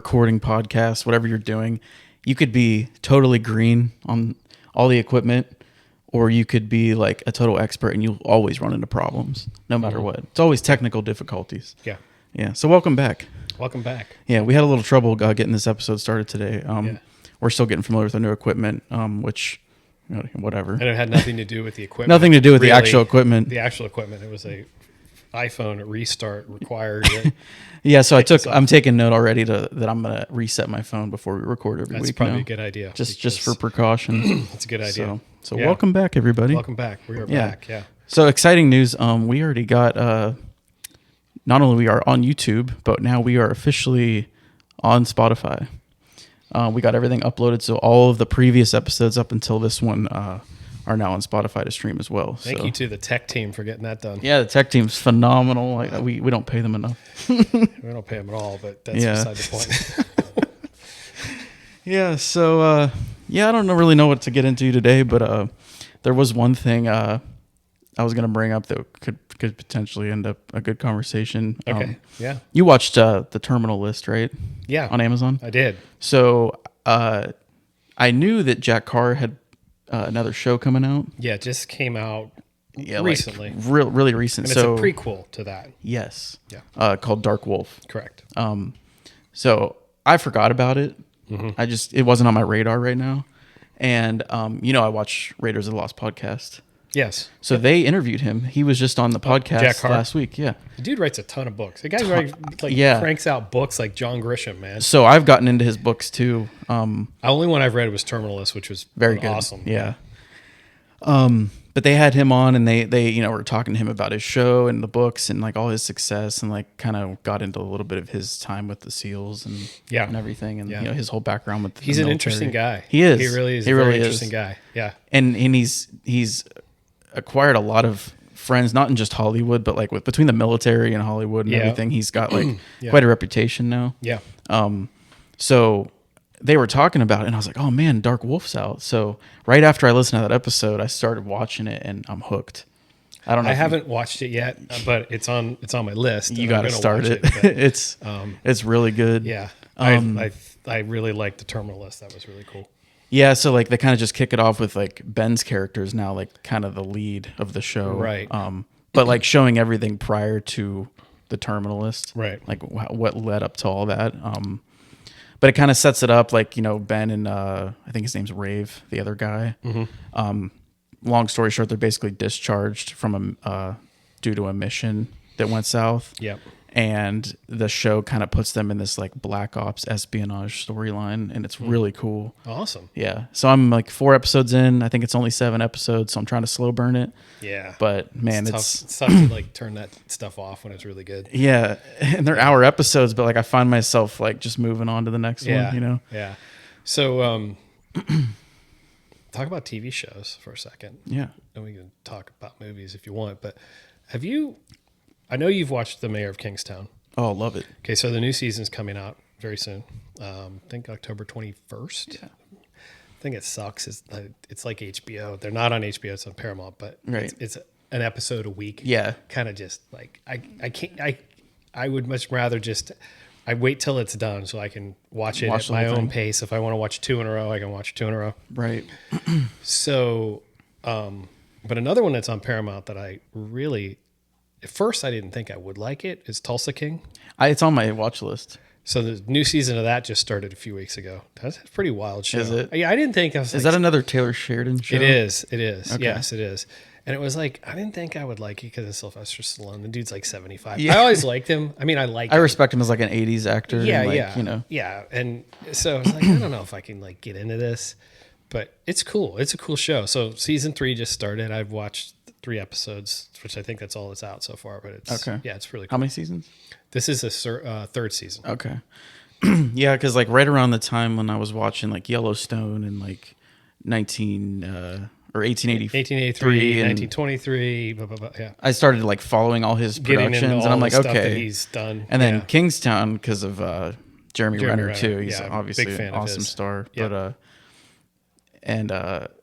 recording podcasts, whatever you're doing, you could be totally green on all the equipment, or you could be like a total expert and you'll always run into problems no matter what. It's always technical difficulties. Yeah. Yeah. So welcome back. Welcome back. Yeah. We had a little trouble getting this episode started today. We're still getting familiar with the new equipment, which, whatever. And it had nothing to do with the equipment. Nothing to do with the actual equipment. The actual equipment. It was a iPhone restart required it. Yeah, so I'm taking note already that I'm gonna reset my phone before we record every week. That's probably a good idea. Just for precaution. That's a good idea. So welcome back, everybody. Welcome back. We are back. Yeah. So exciting news. We already got not only we are on YouTube, but now we are officially on Spotify. We got everything uploaded, so all of the previous episodes up until this one are now on Spotify to stream as well. Thank you to the tech team for getting that done. Yeah, the tech team's phenomenal. Like we don't pay them enough. We don't pay them at all, but that's beside the point. Yeah, so I don't really know what to get into today, but there was one thing I was going to bring up that could potentially end up a good conversation. Okay. Yeah. You watched The Terminal List, right? Yeah. On Amazon? I did. So I knew that Jack Carr had another show coming out. Yeah, it just came out recently. Like really recent. And it's a prequel to that. Yes. Yeah. Called Dark Wolf. Correct. So I forgot about it. Mm-hmm. It wasn't on my radar right now. And, I watch Raiders of the Lost podcast. Yes. So they interviewed him. He was just on the podcast last week. Yeah. The dude writes a ton of books. The guy cranks out books like John Grisham, man. So I've gotten into his books too. The only one I've read was Terminal List, which was very good. Awesome. Yeah. But they had him on and they were talking to him about his show and the books and like all his success and like kind of got into a little bit of his time with the SEALs and everything and his whole background with he's the an military. Interesting guy. He is. He really is. He really interesting guy. Yeah. And he's acquired a lot of friends, not in just Hollywood, but like between the military and Hollywood and everything. He's got like quite a reputation now. Yeah. So they were talking about it and I was like, oh man, Dark Wolf's out. So right after I listened to that episode, I started watching it and I'm hooked. I don't know. I haven't watched it yet, but it's on my list. You got to start it. It's really good. Yeah. I really liked the Terminal List. That was really cool. Yeah, so like they kind of just kick it off with like Ben's character is now like kind of the lead of the show, right? But like showing everything prior to the Terminal List, right? Like what led up to all that. But it kind of sets it up like Ben and I think his name's Rave, the other guy. Mm-hmm. Long story short, they're basically discharged from due to a mission that went south. Yep. And the show kind of puts them in this like black ops espionage storyline, and it's really cool. Awesome. Yeah. So I'm like 4 episodes in. I think it's only 7 episodes, so I'm trying to slow burn it. Yeah. But man, it's tough to like turn that stuff off when it's really good. Yeah. And they're hour episodes, but like I find myself like just moving on to the next one, Yeah. So talk about TV shows for a second. Yeah. And we can talk about movies if you want, but I know you've watched The Mayor of Kingstown. Oh, I love it. Okay, so the new season's coming out very soon. I think October 21st. Yeah. I think it sucks. It's like HBO. They're not on HBO. It's on Paramount, but it's an episode a week. Yeah. Kind of just like I can't. I would much rather I wait till it's done so I can watch it at my own pace. If I want to watch 2 in a row, I can watch 2 in a row. Right. So, but another one that's on Paramount that I really. At first, I didn't think I would like it. Is Tulsa King. It's on my watch list. So the new season of that just started a few weeks ago. That's a pretty wild show. Is it? Yeah, I didn't think. Is that another Taylor Sheridan show? It is. Okay. Yes, it is. And it was like, I didn't think I would like it because of Sylvester Stallone. The dude's like 75. Yeah. I always liked him. I mean, I respect him as like an 80s actor. Yeah, and Yeah. And so I was like, I don't know if I can like get into this, but it's cool. It's a cool show. So season 3 just started. I've watched 3 episodes, which I think that's all that's out so far, but it's it's really cool. How many seasons? This is a 3rd season. Okay. Yeah, because like right around the time when I was watching like Yellowstone and like 1883 and 1923, blah, blah, blah, yeah. I started like following all his productions, and I'm like, okay, that he's done. And then Kingstown because of Jeremy Renner too. He's obviously an awesome star, yep. But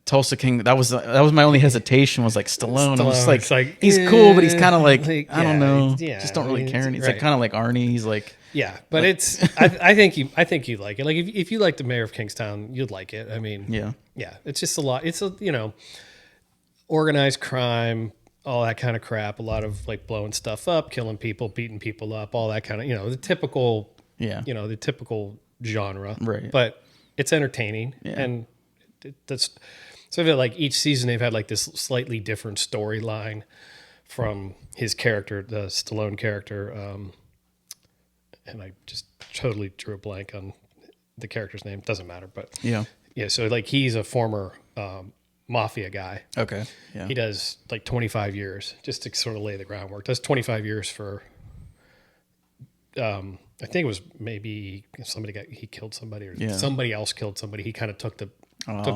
Tulsa King, that was my only hesitation was like Stallone. I was like, like he's cool, but he's kind of like I don't know, just don't really care. And he's like kind of like Arnie. He's like Yeah, but I think you like it. Like if you like the Mayor of Kingstown, you'd like it. I mean, yeah, it's just a lot. It's organized crime, all that kind of crap. A lot of like blowing stuff up, killing people, beating people up, all that kind of the typical the typical genre. Right. But it's entertaining, and that's so that like each season they've had like this slightly different storyline from his character, the Stallone character. And I just totally drew a blank on the character's name. Doesn't matter, but yeah. So like he's a former mafia guy. Okay. Yeah. He does like 25 years just to sort of lay the groundwork. Does 25 years for. I think it was maybe he killed somebody or somebody else killed somebody. He kind of took the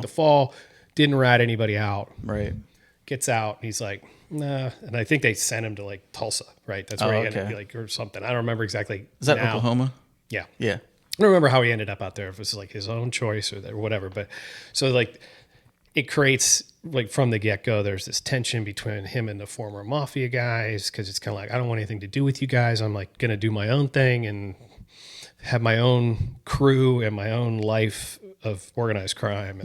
fall, didn't rat anybody out. Right. Gets out. He's like, nah. And I think they sent him to like Tulsa, right? That's where he ended up, like, or something. I don't remember exactly. Is that Oklahoma? Yeah. Yeah. I don't remember how he ended up out there, if it was like his own choice or whatever. But so like it creates like from the get go, there's this tension between him and the former mafia guys. Cause it's kind of like, I don't want anything to do with you guys. I'm like going to do my own thing and have my own crew and my own life of organized crime.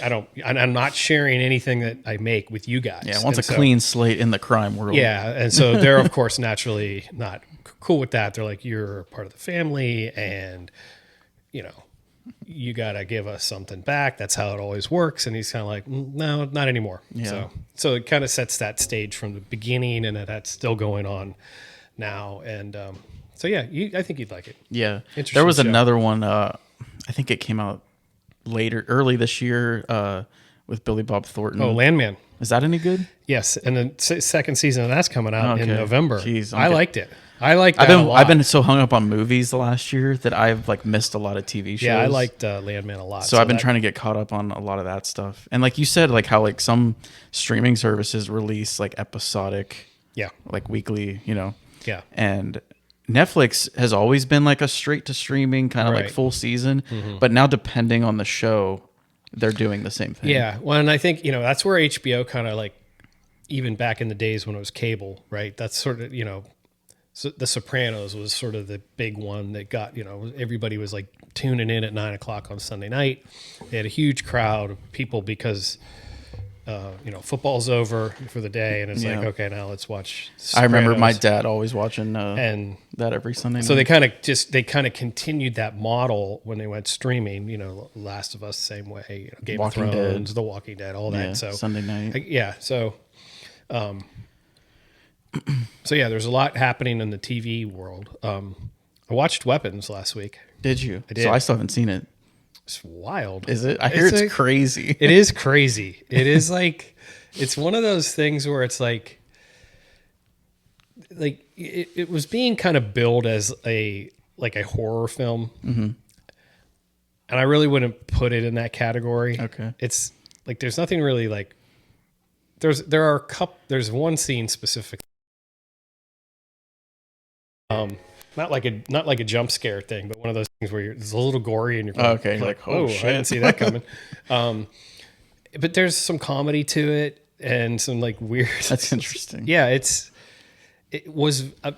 And I'm not sharing anything that I make with you guys. Yeah. Wants a clean slate in the crime world. Yeah. And so they're of course naturally not cool with that. They're like, you're part of the family and you got to give us something back. That's how it always works. And he's kind of like, no, not anymore. Yeah. So it kind of sets that stage from the beginning and that's still going on now. And, so yeah, I think you'd like it. Yeah. There was another one. I think it came out early this year, with Billy Bob Thornton. Oh, Landman. Is that any good? Yes. And the second season of that's coming out in November. Jeez, I liked it. I liked that a lot. I've been so hung up on movies the last year that I've like missed a lot of TV shows. Yeah, I liked Landman a lot. So I've been trying to get caught up on a lot of that stuff. And like you said, like how like some streaming services release like episodic, like weekly, Yeah. And Netflix has always been like a straight to streaming kind of like full season, but now depending on the show, they're doing the same thing. Yeah. Well, and I think, that's where HBO kind of like, even back in the days when it was cable, right? That's sort of, so The Sopranos was sort of the big one that got, everybody was like tuning in at 9:00 on Sunday night. They had a huge crowd of people because, football's over for the day. And it's like, okay, now let's watch Sopranos. I remember my dad always watching that every Sunday night. So they kind of continued that model when they went streaming, Last of Us, same way, Game of Thrones, The Walking Dead, all that. So Sunday night. So there's a lot happening in the TV world. I watched Weapons last week. Did you? I did. So I still haven't seen it. It's wild. Is it? I hear it's crazy. It is crazy. It is like, it's one of those things where it's like it was being kind of billed as a horror film. Mm-hmm. And I really wouldn't put it in that category. Okay. It's like, there's nothing really like, there's one scene specifically. Not like a jump scare thing, but one of those things where it's a little gory and you're going, like, oh shit, I didn't see that coming. But there's some comedy to it and some like weird. That's interesting. Yeah, it was a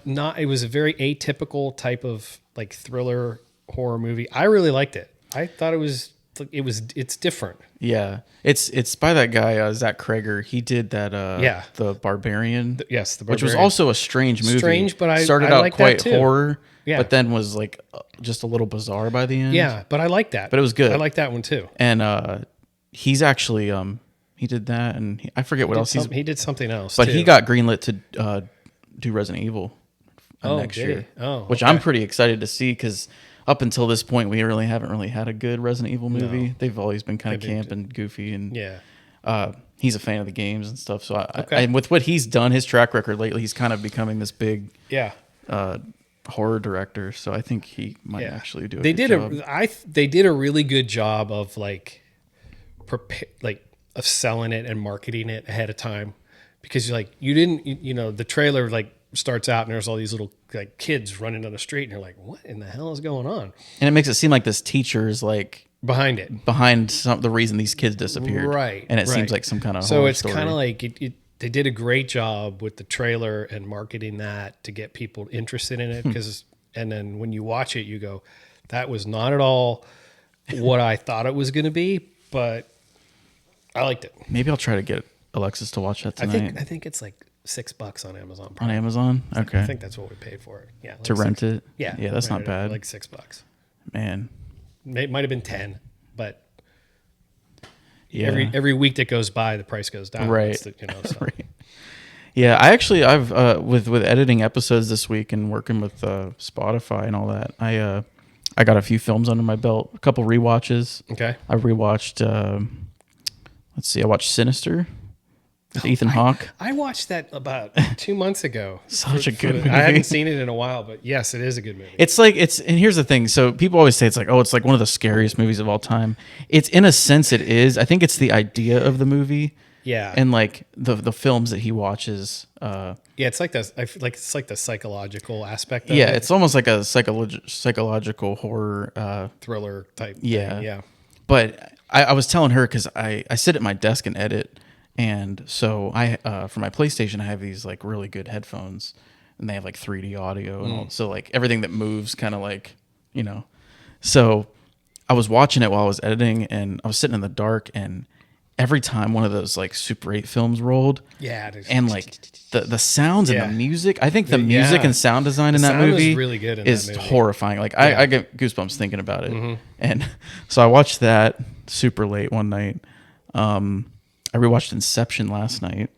very atypical type of like thriller horror movie. I really liked it. I thought it's different. Yeah, it's by that guy Zach Kreger. He did that. The Barbarian. The Barbarian, which was also a strange movie. Strange, but I started I out quite horror. Yeah. But then was like just a little bizarre by the end. Yeah, but I like that. But it was good. I like that one too. And he's actually he did that, and I forget what else he did something else. But too. he got greenlit to do Resident Evil next year. Which I'm pretty excited to see because up until this point we haven't really had a good Resident Evil movie. No. They've always been kind of camp and goofy, and he's a fan of the games and stuff. So and with what he's done, his track record lately, he's kind of becoming this big horror director. So I think he might actually do. They did a really good job of of selling it and marketing it ahead of time, because the trailer starts out and there's all these little kids running down the street and you're like, what in the hell is going on? And it makes it seem like this teacher is behind the reason these kids disappeared, right? And it seems like some kind of so it's kind of like they did a great job with the trailer and marketing that to get people interested in it, because and then when you watch it, you go, that was not at all what I thought it was going to be, but I liked it. Maybe I'll try to get Alexis to watch that tonight. I think it's like $6 on Amazon Prime. On Amazon? Okay. I think that's what we paid for it. Yeah. Like to rent it? Yeah. Yeah, that's not bad. Like $6. Man. It might have been 10, but yeah. every week that goes by, the price goes down. Right. So. Right. Yeah, I've with editing episodes this week and working with Spotify and all that. I got a few films under my belt, a couple rewatches. Okay. I rewatched. Let's see. I watched Sinister with Ethan Hawke. I watched that about 2 months ago. Such a good movie. I hadn't seen it in a while, but yes, it is a good movie. And here's the thing. So people always say it's like one of the scariest movies of all time. It's in a sense it is. I think it's the idea of the movie. Yeah. And like the films that he watches. Yeah, it's like this. I feel like it's like the psychological aspect of it. Yeah, it's almost like a psychological horror thriller type yeah. thing. Yeah. But I was telling her because I sit at my desk and edit. And so for my PlayStation, I have these like really good headphones and they have like 3D audio and all. So like everything that moves kind of like, so I was watching it while I was editing and I was sitting in the dark and every time one of those like Super 8 films rolled, and like the sounds and the music, I think the music and sound design in that movie is really good. Is horrifying. Like I get goosebumps thinking about it. And so I watched that super late one night. I rewatched Inception last night.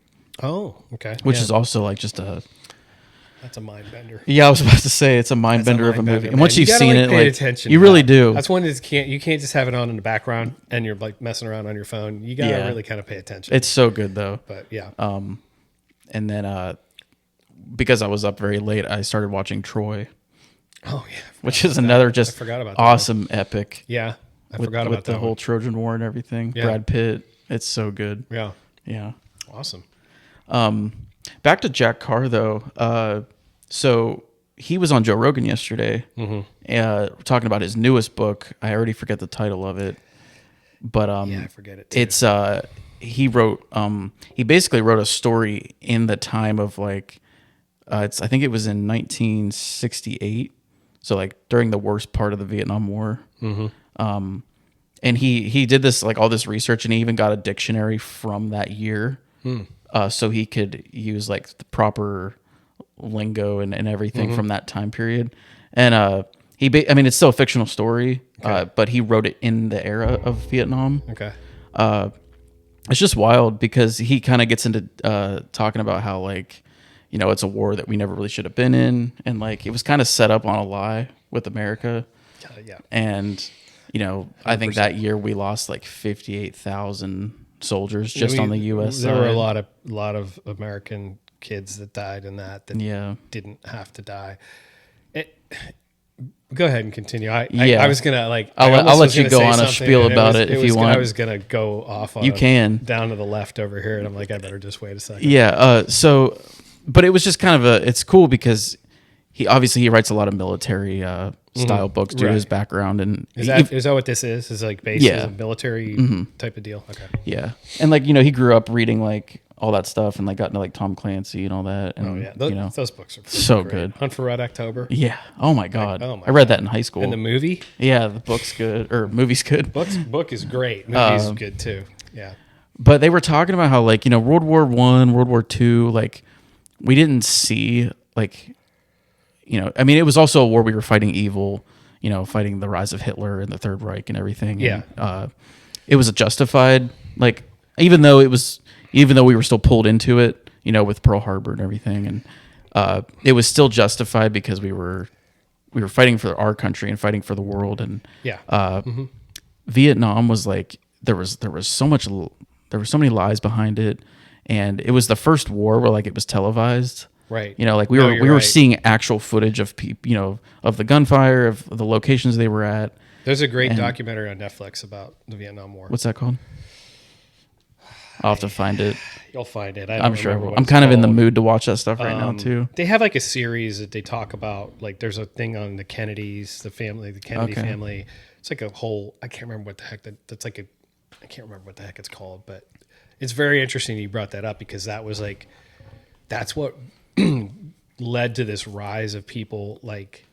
Oh, okay. Which is also like just that's a mind bender. Yeah, I was about to say it's a mind bender of a movie. And once you've seen it, pay like attention you really do. That's one that you can't just have it on in the background and you're like messing around on your phone. You gotta really kind of pay attention. It's so good though. But yeah. And then because I was up very late, I started watching Troy. Oh yeah. Which is another just awesome epic. Yeah. I forgot about with the whole Trojan War and everything. Yeah. Brad Pitt. It's so good. Yeah. Yeah. Awesome. Back to Jack Carr though. So he was on Joe Rogan yesterday, talking about his newest book. I already forget the title of it, but I forget it too. It's he basically wrote a story in the time of like I think it was in 1968, so like during the worst part of the Vietnam War. And he did this like all this research, and he even got a dictionary from that year, so he could use like the proper lingo and everything from that time period. And I mean, it's still a fictional story, but he wrote it in the era of Vietnam. Okay. It's just wild because he kind of gets into talking about how like, it's a war that we never really should have been in, and like it was kind of set up on a lie with America. Yeah. And I think that year we lost like 58,000 soldiers just on the U.S. There side. were a lot of American kids that died in that didn't have to die. Go ahead and continue. I was gonna like. I'll let you go on a spiel about it if you want. I was gonna go off on. You can down to the left over here, and I'm like, I better just wait a second. Yeah. But it was just kind of it's cool because he writes a lot of military style books due to his background. And is that what this is? Is like based as a military type of deal? Okay. Yeah, and like he grew up reading like all that stuff and like got into like Tom Clancy and all that. And, those books are so great. good. Hunt for Red October. Yeah. Oh my god. I read that in high school. And the movie. Yeah, the book's good or movie's good. Book is great. Movie's good too. Yeah. But they were talking about how like World War I, World War II, like we didn't see like. I mean, it was also a war we were fighting evil, fighting the rise of Hitler and the Third Reich and everything. Yeah. And, it was justified, like, even though we were still pulled into it, with Pearl Harbor and everything. And it was still justified because we were fighting for our country and fighting for the world. And Vietnam was like, there was so many lies behind it. And it was the first war where like it was televised. Right. Like we were seeing actual footage of people, of the gunfire, of the locations they were at. There's a great documentary on Netflix about the Vietnam War. What's that called? I'll have to find it. You'll find it. I'm sure I will. I'm kind of in the mood to watch that stuff right now too. They have like a series that they talk about. Like there's a thing on the Kennedys, the Kennedy family. It's like a whole. I can't remember what the heck that's like. I can't remember what the heck it's called, but it's very interesting you brought that up because that was like, that's what led to this rise of people like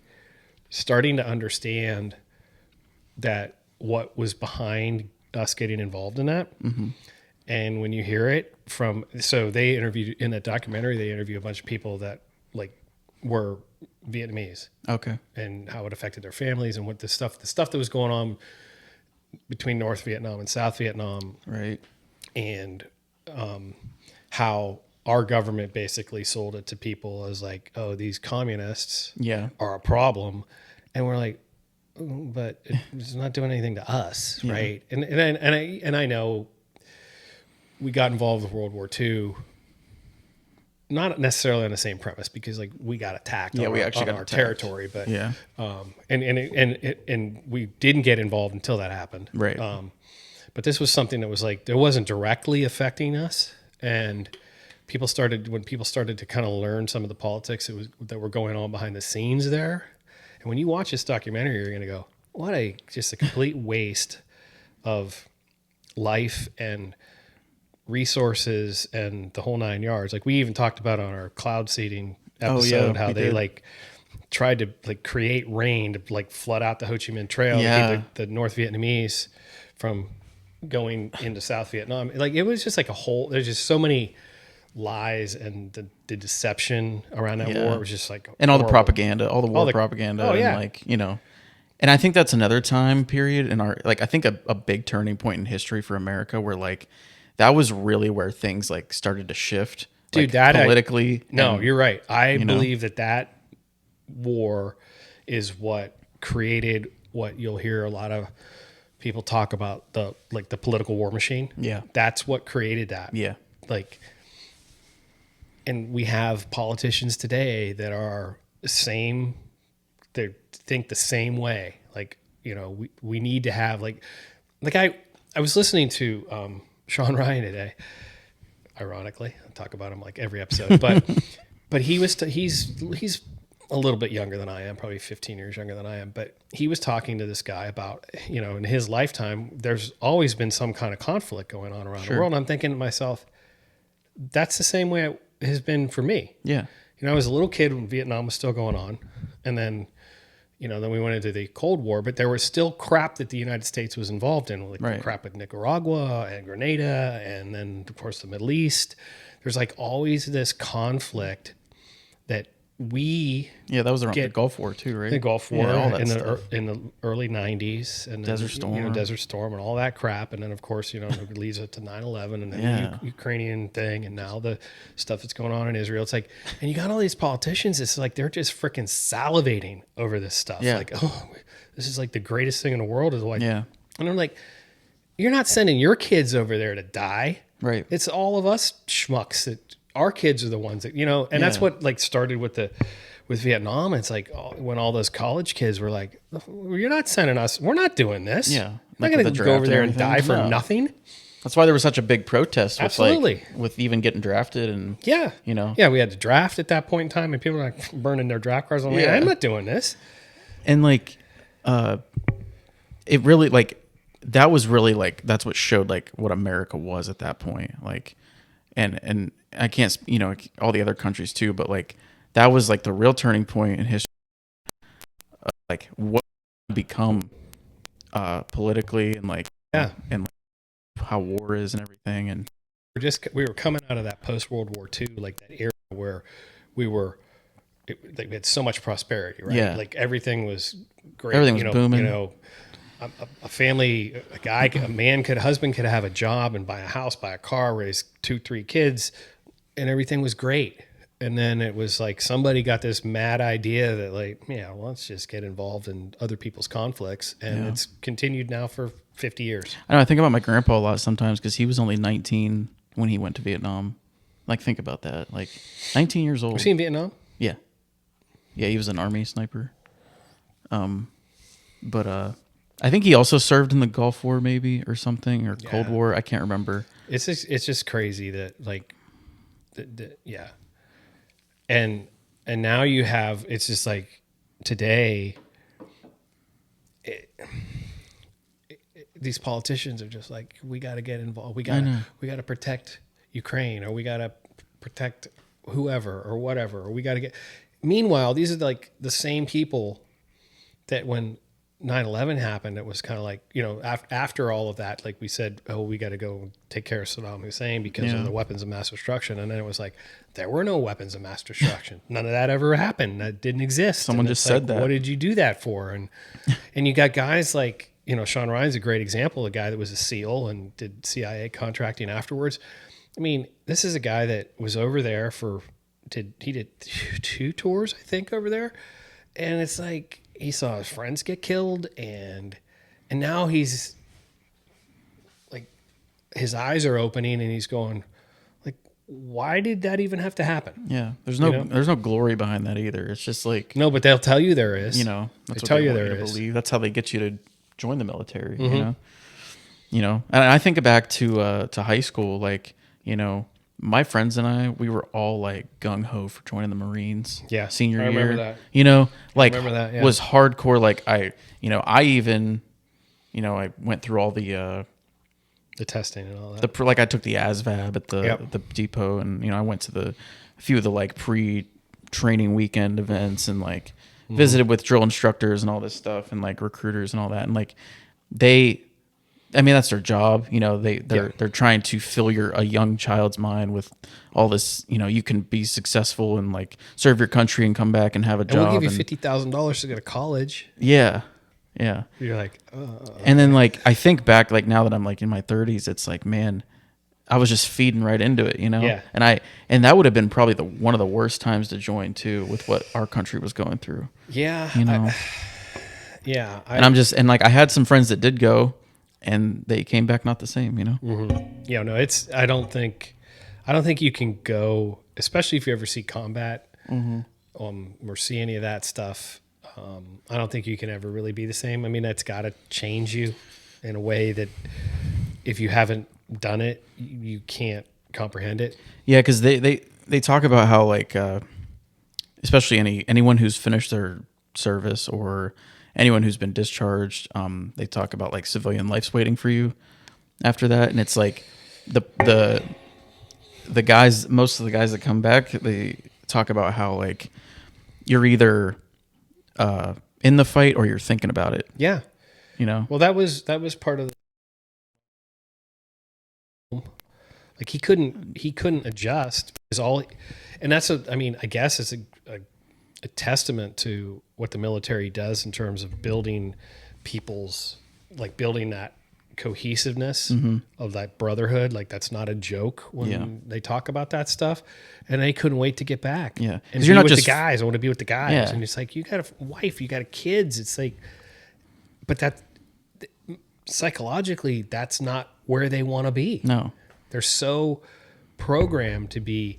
starting to understand that what was behind us getting involved in that. And when you hear it so they interviewed in that documentary, they interview a bunch of people that like were Vietnamese. Okay. And how it affected their families and what the stuff that was going on between North Vietnam and South Vietnam. Right. And how our government basically sold it to people as like, oh, these communists are a problem. And we're like, but it's not doing anything to us. Right. And I know we got involved with World War II, not necessarily on the same premise because like we got attacked on our territory, but and we didn't get involved until that happened. Right. But this was something that was like, it wasn't directly affecting us. And when people started to kind of learn some of the politics that were going on behind the scenes there. And when you watch this documentary, you're going to go, just a complete waste of life and resources and the whole 9 yards. Like we even talked about on our cloud seeding episode, how they like tried to like create rain to like flood out the Ho Chi Minh Trail to keep the North Vietnamese from going into South Vietnam. Like it was just like there's just so many lies and the deception around that war. It was just like, and all the propaganda, all the war propaganda. Oh yeah. And like, and I think that's another time period in our, like, I think a big turning point in history for America where like, that was really where things like started to shift. Dude, like, that politically. You're right. I believe that war is what created what you'll hear a lot of people talk about, the political war machine. Yeah. That's what created that. Yeah. Like, and we have politicians today that are the same. They think the same way. Like, we need to have like I was listening to Sean Ryan today. Ironically, I talk about him like every episode, but he's a little bit younger than I am, probably 15 years younger than I am. But he was talking to this guy about, in his lifetime, there's always been some kind of conflict going on around the world. And I'm thinking to myself, that's the same way it has been for me. Yeah. I was a little kid when Vietnam was still going on. And then, then we went into the Cold War, but there was still crap that the United States was involved in, like crap with Nicaragua and Grenada, and then, of course, the Middle East. There's like always this conflict that that was around the Gulf War too, right? The Gulf War in the early 90s, and then, Desert Storm and all that crap, and then of course it leads up to 9/11 and then the Ukrainian thing, and now the stuff that's going on in Israel. It's like, and you got all these politicians. It's like they're just freaking salivating over this stuff. Yeah. Like, oh, this is like the greatest thing in the world. Is like, and I'm like, you're not sending your kids over there to die. Right. It's all of us schmucks that. Our kids are the ones that, and that's what like started with Vietnam. It's like when all those college kids were like, you're not sending us. We're not doing this. Yeah. I'm not going to go over there and die for nothing. That's why there was such a big protest with with even getting drafted and we had to draft at that point in time and people were like burning their draft cards. I'm like, I'm not doing this. And like, it really like, that was really like, that's what showed like what America was at that point. Like, and I can't, all the other countries too, but like that was like the real turning point in history, like what become politically and like and how war is and everything. And we were coming out of that post World War II, like that era where we had so much prosperity, right? Yeah. Like everything was great. Everything was booming. A family, a husband could have a job and buy a house, buy a car, raise 2-3 kids, and everything was great. And then it was like somebody got this mad idea that like, let's just get involved in other people's conflicts. And it's continued now for 50 years. I know. I think about my grandpa a lot sometimes because he was only 19 when he went to Vietnam. Like, think about that. Like, 19 years old. Was he in Vietnam? Yeah. Yeah, he was an Army sniper. But I think he also served in the Gulf War maybe or something, or Cold War. I can't remember. It's just crazy that like, And now you have, it's just like today, these politicians are just like, we got to get involved. We got to protect Ukraine, or we got to protect whoever or whatever, or we got to get. Meanwhile, these are like the same people that when 9/11 happened, it was kind of like, after all of that, like we said, oh, we got to go take care of Saddam Hussein because of the weapons of mass destruction. And then it was like, there were no weapons of mass destruction. None of that ever happened. That didn't exist. Someone just said that. What did you do that for? And you got guys like, Sean Ryan's a great example, a guy that was a SEAL and did CIA contracting afterwards. I mean, this is a guy that was over there he did 2 tours, I think, over there. And it's like, he saw his friends get killed, and now he's like, his eyes are opening, and he's going, like, why did that even have to happen? Yeah, there's no glory behind that either. It's just like, no, but they'll tell you there is. That's they what tell they you want there you to is. believe. That's how they get you to join the military. And I think back to high school, like, my friends and I, we were all like gung ho for joining the Marines. Yeah, senior I year. remember that. Like, I remember that, yeah. was hardcore. Like I even, I went through all the testing and all that. I took the ASVAB at the depot, and I went to a few of the like pre-training weekend events, and like visited with drill instructors and all this stuff, and like recruiters and all that, and like that's their job. They're trying to fill a young child's mind with all this. You can be successful and like serve your country and come back and have a job. And we'll give you $50,000 to go to college. Yeah, yeah. You're like, and then like I think back, like now that I'm like in my 30s, it's like, man, I was just feeding right into it, Yeah. And that would have been probably one of the worst times to join too, with what our country was going through. Yeah. And I had some friends that did go, and they came back not the same, Mm-hmm. Yeah, no, I don't think you can go, especially if you ever see combat, or see any of that stuff. I don't think you can ever really be the same. I mean, that's got to change you in a way that if you haven't done it, you can't comprehend it. Yeah, because they talk about how, like, especially anyone who's finished their service or anyone who's been discharged, they talk about like civilian life's waiting for you after that. And it's like the guys, most of the guys that come back, they talk about how like you're either in the fight or you're thinking about it. Yeah. Well, that was part of like he couldn't adjust because I guess it's a testament to what the military does in terms of building building that cohesiveness of that brotherhood. Like, that's not a joke when they talk about that stuff. And they couldn't wait to get back. Yeah. And you're not with the guys. I want to be with the guys. Yeah. And it's like, you got a wife, you got kids. It's like, but that psychologically, that's not where they want to be. No. They're so programmed to be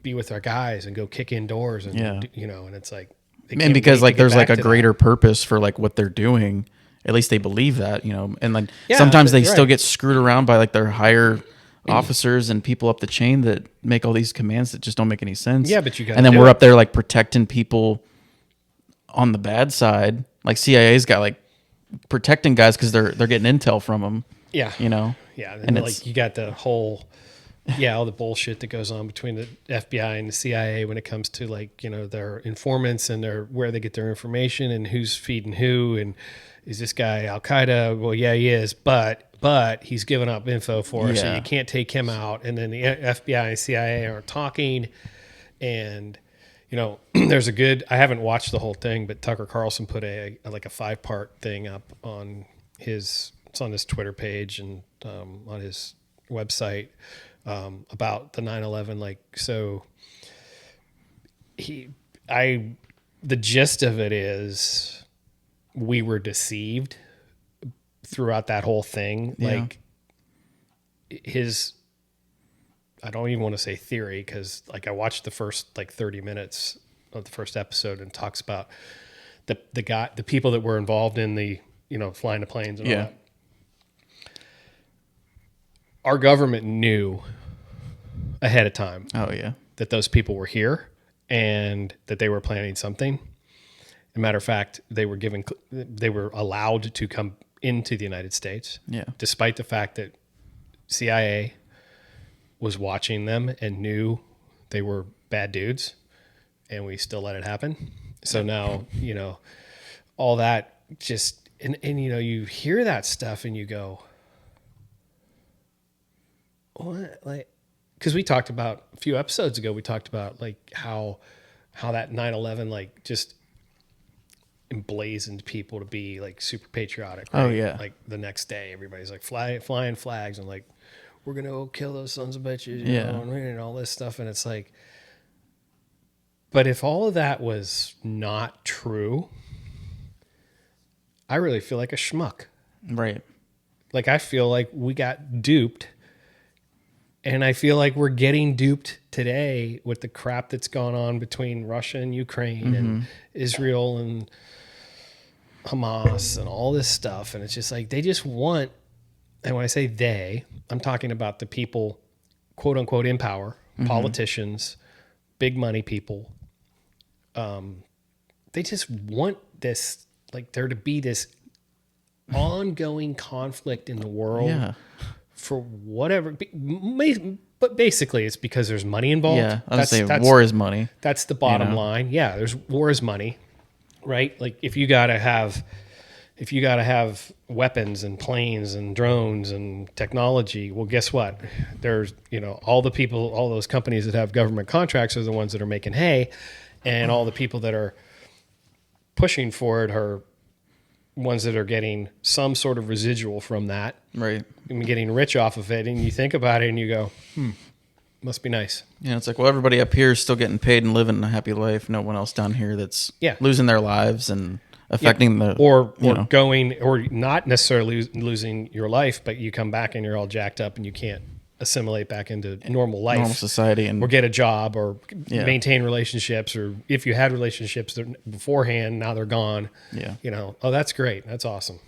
with our guys and go kick indoors and and it's like, and because like there's like a greater purpose for like what they're doing, at least they believe that, and like sometimes they still get screwed around by like their higher officers and people up the chain that make all these commands that just don't make any sense. Yeah, but and then we're up there like protecting people on the bad side. Like CIA's got like protecting guys because they're getting intel from them. Yeah, yeah, and like you got the whole. Yeah, all the bullshit that goes on between the FBI and the CIA when it comes to like, their informants and where they get their information and who's feeding who, and is this guy Al Qaeda? Well, yeah, he is, but he's giving up info for us, so you can't take him out. And then the FBI and CIA are talking, and there's I haven't watched the whole thing, but Tucker Carlson put a 5-part thing up on it's on his Twitter page and on his website. About the 9/11, like, so the gist of it is we were deceived throughout that whole thing. Yeah. Like I don't even want to say theory, because like I watched the first like 30 minutes of the first episode and talks about the people that were involved in the flying the planes and all that. Our government knew ahead of time that those people were here and that they were planning something. As a matter of fact, they were allowed to come into the United States, despite the fact that CIA was watching them and knew they were bad dudes, and we still let it happen. So now, all that just, and you hear that stuff and you go, what? Like, because we talked about a few episodes ago, we talked about like how that 9/11 like just emblazoned people to be like super patriotic. Right? Oh yeah. Like the next day, everybody's like flying flags and like, we're gonna go kill those sons of bitches, and all this stuff. And it's like, but if all of that was not true, I really feel like a schmuck. Right. Like I feel like we got duped. And I feel like we're getting duped today with the crap that's gone on between Russia and Ukraine and Israel and Hamas and all this stuff. And it's just like, they just want, and when I say they, I'm talking about the people, quote unquote, in power, politicians, big money people. They just want this, like there to be this ongoing conflict in the world. Yeah. For whatever, but basically it's because there's money involved. Yeah, I was saying war is money. That's the bottom line. Yeah, there's war is money, right? Like if you gotta have weapons and planes and drones and technology, well, guess what? There's all those companies that have government contracts are the ones that are making hay, and all the people that are pushing for it are ones that are getting some sort of residual from that. Right. And getting rich off of it. And you think about it and you go, must be nice. Yeah, it's like, well, everybody up here is still getting paid and living a happy life. No one else down here that's losing their lives and affecting or going, or not necessarily losing your life, but you come back and you're all jacked up and you can't assimilate back into normal life, normal society, and or get a job or maintain relationships, or if you had relationships beforehand, now they're gone. Yeah. Oh, that's great. That's awesome.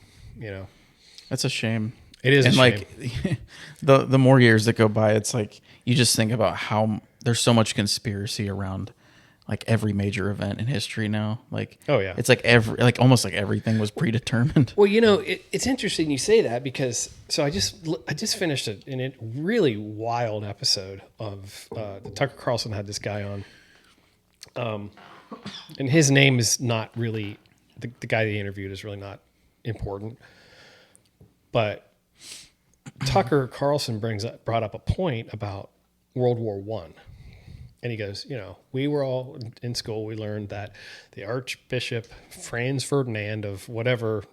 That's a shame. It is. And a like shame. the more years that go by, it's like you just think about how there's so much conspiracy around like every major event in history now. Like, oh yeah, it's like almost like everything was predetermined. Well, it's interesting you say that, because so I just finished a really wild episode of Tucker Carlson had this guy on, and his name is not really the guy they interviewed is really not important, but Tucker Carlson brought up a point about World War I. And he goes, we were all in school. We learned that the Archbishop Franz Ferdinand of wherever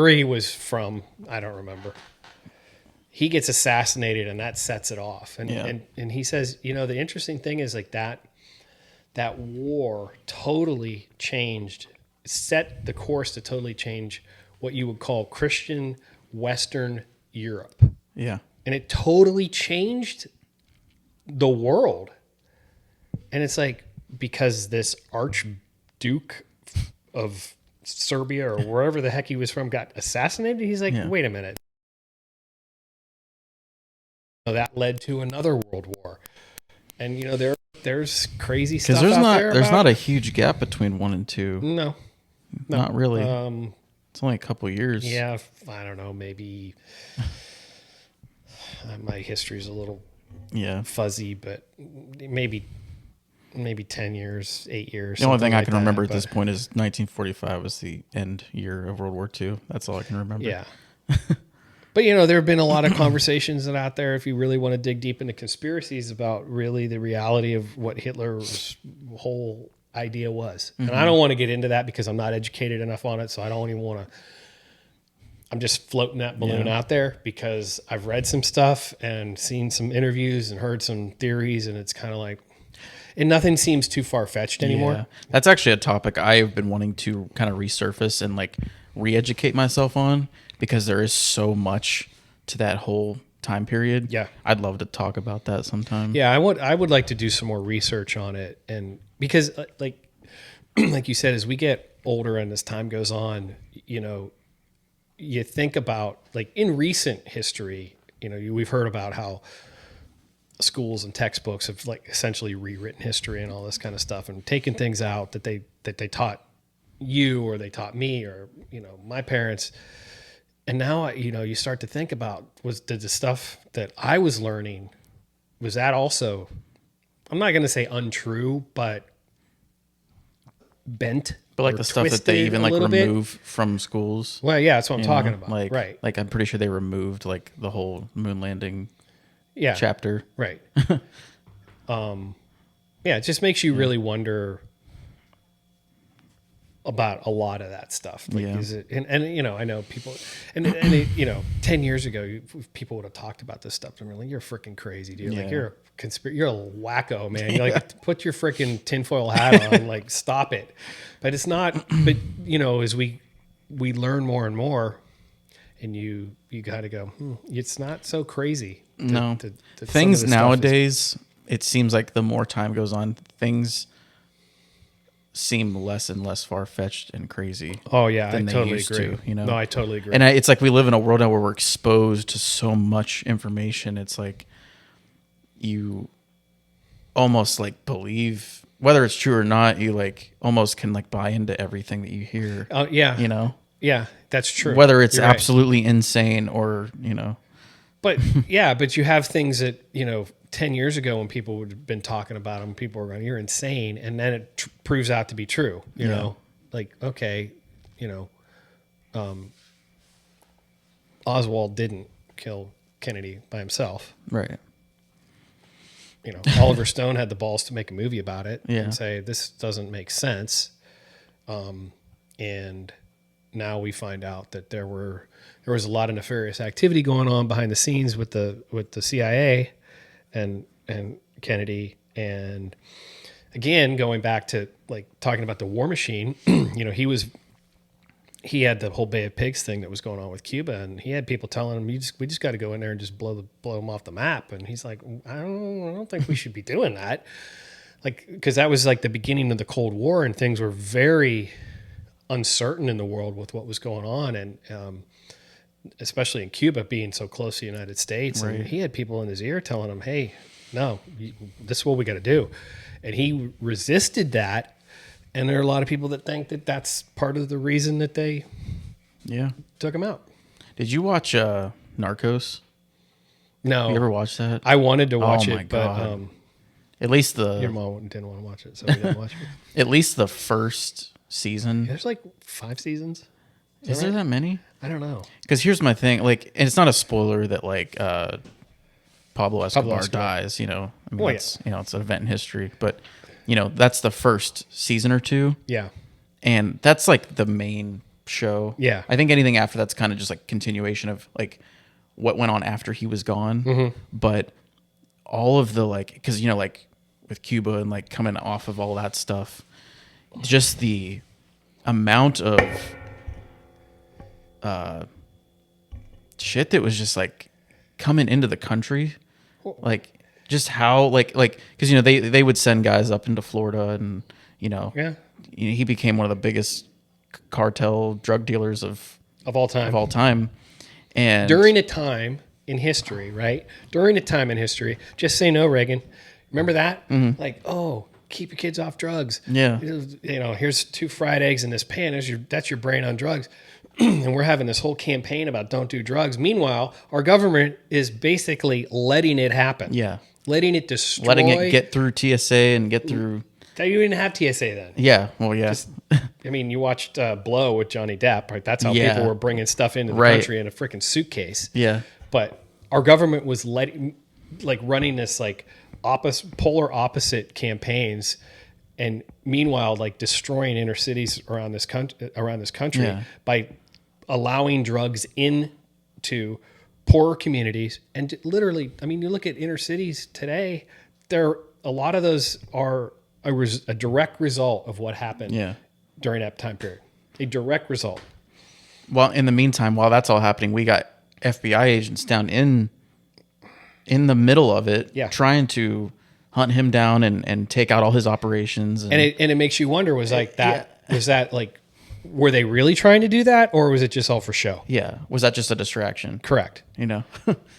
he was from, I don't remember, he gets assassinated and that sets it off. And he says, the interesting thing is like that war totally set the course to totally change what you would call Christian Western Europe. Yeah. And it totally changed the world. And it's like, because this Archduke of Serbia or wherever the heck he was from got assassinated, he's like, wait a minute. So that led to another world war. And, there's crazy stuff out there. There's not a huge gap between 1 and 2. No. Not really. It's only a couple years. Yeah, I don't know, maybe my history's a little fuzzy, but maybe 10 years, 8 years. The only thing I can remember at this point is 1945 was the end year of World War II. That's all I can remember. Yeah. But, there have been a lot of conversations out there, if you really want to dig deep into conspiracies, about really the reality of what Hitler's whole idea was. And I don't want to get into that because I'm not educated enough on it. So I don't even want to, I'm just floating that balloon out there because I've read some stuff and seen some interviews and heard some theories, and it's kind of like, and nothing seems too far-fetched anymore. Yeah. That's actually a topic I've been wanting to kind of resurface and like re-educate myself on, because there is so much to that whole time period. Yeah. I'd love to talk about that sometime. Yeah, I would like to do some more research on it. And because like you said, as we get older and as time goes on, you think about, like, in recent history, we've heard about how schools and textbooks have like essentially rewritten history and all this kind of stuff and taken things out that they taught you or they taught me or, my parents. And now, you start to think about, did the stuff that I was learning, was that also, I'm not going to say untrue, but bent But like the stuff that they even like remove from schools. Well, yeah, that's what I'm talking about. Like, right. Like I'm pretty sure they removed like the whole moon landing chapter. Right. Yeah, it just makes you really wonder about a lot of that stuff. Like, is it, and you know, I know people, and it, you know, 10 years ago, people would have talked about this stuff and we're like, you're freaking crazy, dude. Like you're a wacko, man. You're like, put your freaking tinfoil hat on, like, stop it. But it's not, but you know, as we learn more and more, and you got to go, it's not so crazy. Things nowadays, it seems like the more time goes on, things seem less and less far-fetched and crazy. Oh yeah, I totally agree. You know, no, I totally agree. And it's like we live in a world now where we're exposed to so much information. It's like you almost like believe, whether it's true or not, you like almost can like buy into everything that you hear. Oh yeah, you know. Yeah, that's true. Whether it's absolutely insane or, you know. But yeah, but you have things that, you know, 10 years ago when people would have been talking about them, people were going, you're insane. And then it proves out to be true, you know, like, okay, you know, Oswald didn't kill Kennedy by himself. Right. You know, Oliver Stone had the balls to make a movie about it and say, this doesn't make sense. And now we find out that there was a lot of nefarious activity going on behind the scenes with the CIA and Kennedy. And again, going back to like talking about the war machine, you know, he had the whole Bay of Pigs thing that was going on with Cuba, and he had people telling him, we just got to go in there and just blow them off the map. And he's like, I don't think we should be doing that. Like, because that was like the beginning of the Cold War, and things were very uncertain in the world with what was going on, and especially in Cuba being so close to the United States. Right. And he had people in his ear telling him, hey, no, this is what we got to do. And he resisted that. And there are a lot of people that think that that's part of the reason that they took him out. Did you watch Narcos? No. You ever watched that? I wanted to watch it, but at least your mom didn't want to watch it, so we didn't watch it. At least the first season. There's like 5 seasons. Is there that many? I don't know. Because here's my thing, like, and it's not a spoiler that like Pablo Escobar dies. You know, I mean, you know, it's an event in history, but you know, that's the first season or 2. Yeah, and that's like the main show. Yeah, I think anything after that's kind of just like continuation of like what went on after he was gone. Mm-hmm. But all of the like, because you know, like with Cuba and like coming off of all that stuff, just the amount of shit that was just like coming into the country, like just how like because you know they would send guys up into Florida, and you know he became one of the biggest cartel drug dealers of all time, and during a time in history, right? During a time in history, just say no, Reagan. Remember that? Mm-hmm. Like, oh, keep your kids off drugs. Yeah, you know, here's 2 fried eggs in this pan. That's your brain on drugs. And we're having this whole campaign about don't do drugs. Meanwhile, our government is basically letting it happen. Yeah. Letting it destroy. Letting it get through TSA and get through. You didn't have TSA then. Yeah. Well, yeah. I mean, you watched Blow with Johnny Depp, right? That's how people were bringing stuff into the country in a freaking suitcase. Yeah. But our government was running this like polar opposite campaigns. And meanwhile, like destroying inner cities around this country by allowing drugs into poorer communities. And literally, I mean, you look at inner cities today, a lot of those are a direct result of what happened during that time period. A direct result. Well, in the meantime, while that's all happening, we got FBI agents down in the middle of it, trying to hunt him down and take out all his operations. And it makes you wonder, was that like, were they really trying to do that, or was it just all for show? Yeah. Was that just a distraction? Correct. You know,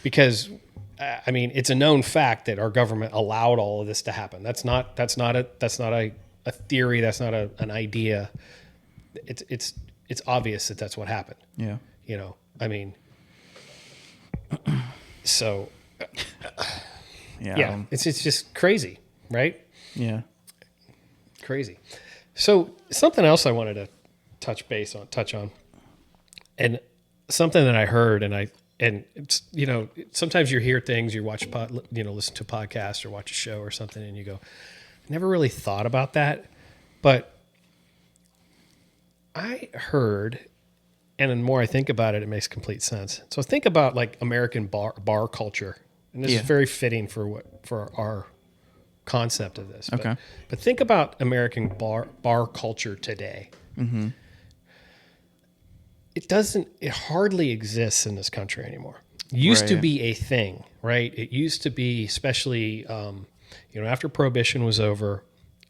because I mean, it's a known fact that our government allowed all of this to happen. That's not a theory. That's not an idea. It's obvious that that's what happened. Yeah. You know, I mean, so it's just crazy, right? Yeah. Crazy. So something else I wanted to touch on, and something that I heard, and it's, sometimes you hear things, you watch listen to a podcast or watch a show or something, and you go, I never really thought about that, but I heard, and the more I think about it, it makes complete sense. So think about like American bar culture, and this is very fitting for our concept of this. Okay. But think about American bar culture today. Mm-hmm. It hardly exists in this country anymore. It used to be a thing, right? It used to be, especially, after Prohibition was over,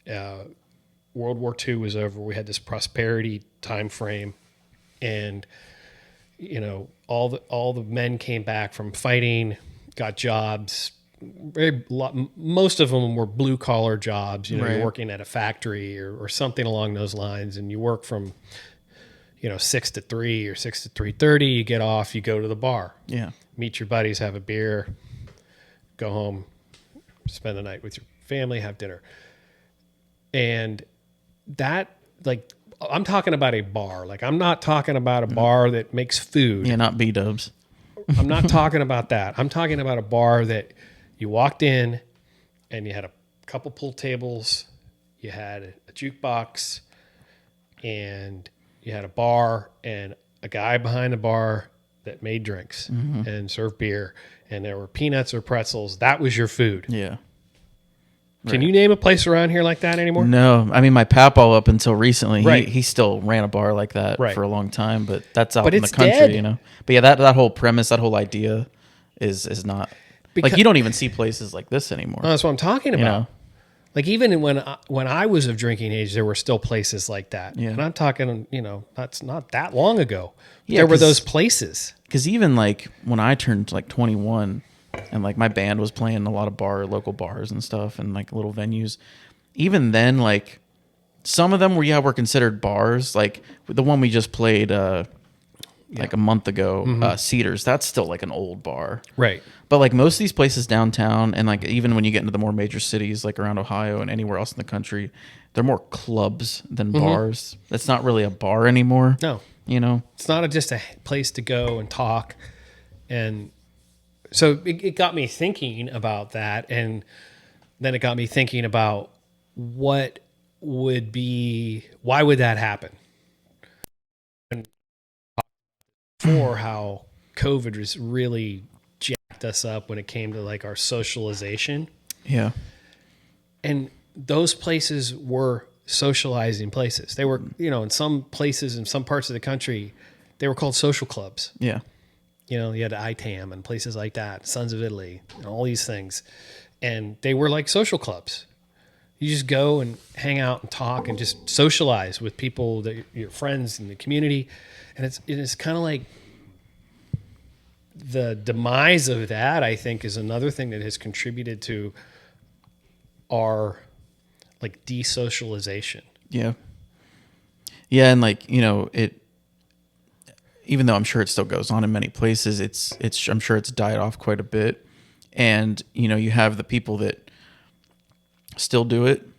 World War II was over. We had this prosperity time frame, and all the men came back from fighting, got jobs. Most of them were blue collar jobs. You're working at a factory or something along those lines, and you work from 6 to 3 or 6 to 3:30. You get off, you go to the bar, meet your buddies, have a beer, go home, spend the night with your family, have dinner. And that, like, I'm talking about a bar. Like, I'm not talking about a bar that makes food. Yeah, not B-dubs. I'm not talking about that. I'm talking about a bar that you walked in and you had a couple pool tables, you had a jukebox, and you had a bar and a guy behind the bar that made drinks and served beer, and there were peanuts or pretzels. That was your food. Yeah. Can you name a place around here like that anymore? No. I mean, my papaw up until recently, Right. he still ran a bar like that Right. for a long time, but that's out But in the it's country, dead. But yeah, that whole premise, that whole idea is not, like, you don't even see places like this anymore. That's what I'm talking about. Like, even when I was of drinking age, there were still places like that. Yeah. And I'm talking, that's not that long ago. Yeah, There were those places. Because even like when I turned like 21 and like my band was playing a lot of local bars and stuff and like little venues, even then, like some of them were considered bars. Like the one we just played like a month ago, Cedars, that's still like an old bar. Right. But like most of these places downtown, and like even when you get into the more major cities like around Ohio and anywhere else in the country, they're more clubs than bars. That's not really a bar anymore. No. It's not just a place to go and talk. And so it got me thinking about that. And then it got me thinking about why would that happen? And for how COVID was really jacked us up when it came to like our socialization. Yeah. And those places were socializing places. They were, in some places, in some parts of the country, they were called social clubs. Yeah. You had ITAM and places like that, Sons of Italy, and all these things. And they were like social clubs. You just go and hang out and talk and just socialize with people, your friends in the community. And it's kind of like the demise of that, I think, is another thing that has contributed to our like desocialization. Yeah. Yeah. And like, it, even though I'm sure it still goes on in many places, I'm sure it's died off quite a bit. And, you have the people that still do it.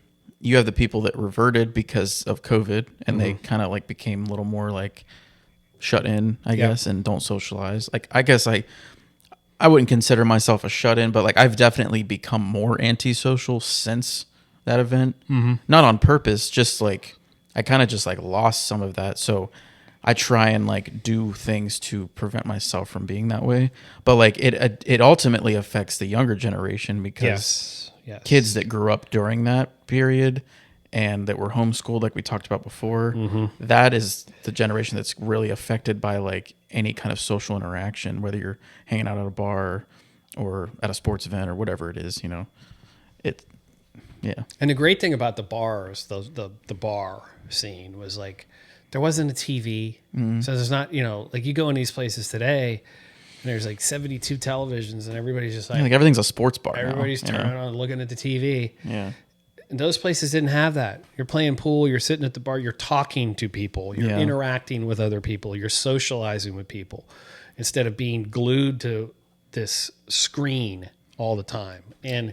You have the people that reverted because of COVID and they kind of like became a little more like shut in, I guess, and don't socialize. Like, I guess I wouldn't consider myself a shut in, but like I've definitely become more antisocial since that event. Not on purpose, just like I kind of just like lost some of that. So I try and like do things to prevent myself from being that way. But like it ultimately affects the younger generation because kids that grew up during that period and that were homeschooled, like we talked about before, that is the generation that's really affected by like any kind of social interaction, whether you're hanging out at a bar or at a sports event or whatever it is, Yeah. And the great thing about the bars, the bar scene was like, there wasn't a TV. So there's not, like you go in these places today and there's like 72 televisions and everybody's just like everything's a sports bar. Everybody's turning on looking at the TV. Yeah. And those places didn't have that. You're playing pool, you're sitting at the bar, you're talking to people, you're interacting with other people, you're socializing with people instead of being glued to this screen all the time. And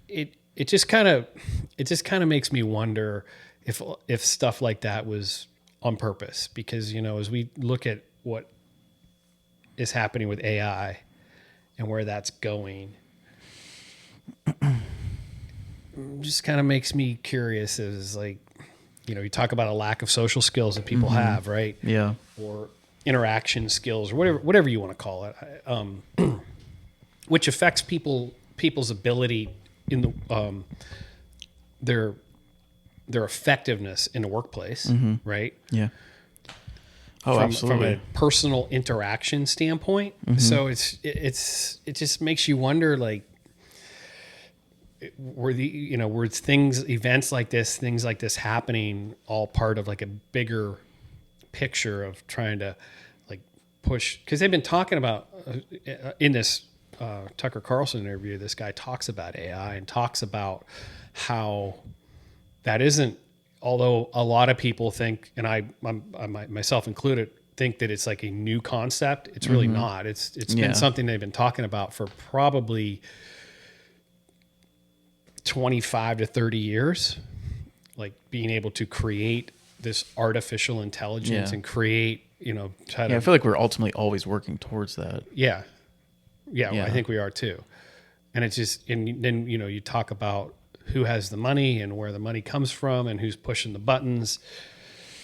it just kind of makes me wonder if stuff like that was on purpose, because, as we look at what is happening with AI and where that's going, just kind of makes me curious. Is like, you talk about a lack of social skills that people have, right? Yeah. Or interaction skills, or whatever you want to call it, which affects people's ability in the their effectiveness in the workplace, right? Yeah. Oh, absolutely. From a personal interaction standpoint. So it just makes you wonder, like, were events like this happening all part of like a bigger picture of trying to like push, because they've been talking about in this Tucker Carlson interview, this guy talks about AI and talks about how that isn't, although a lot of people think, and I myself included, think that it's like a new concept. It's really not. It's been something they've been talking about for probably 25 to 30 years, like being able to create this artificial intelligence and create, I feel like we're ultimately always working towards that. Yeah. I think we are too. And it's just, and then, you talk about who has the money and where the money comes from and who's pushing the buttons,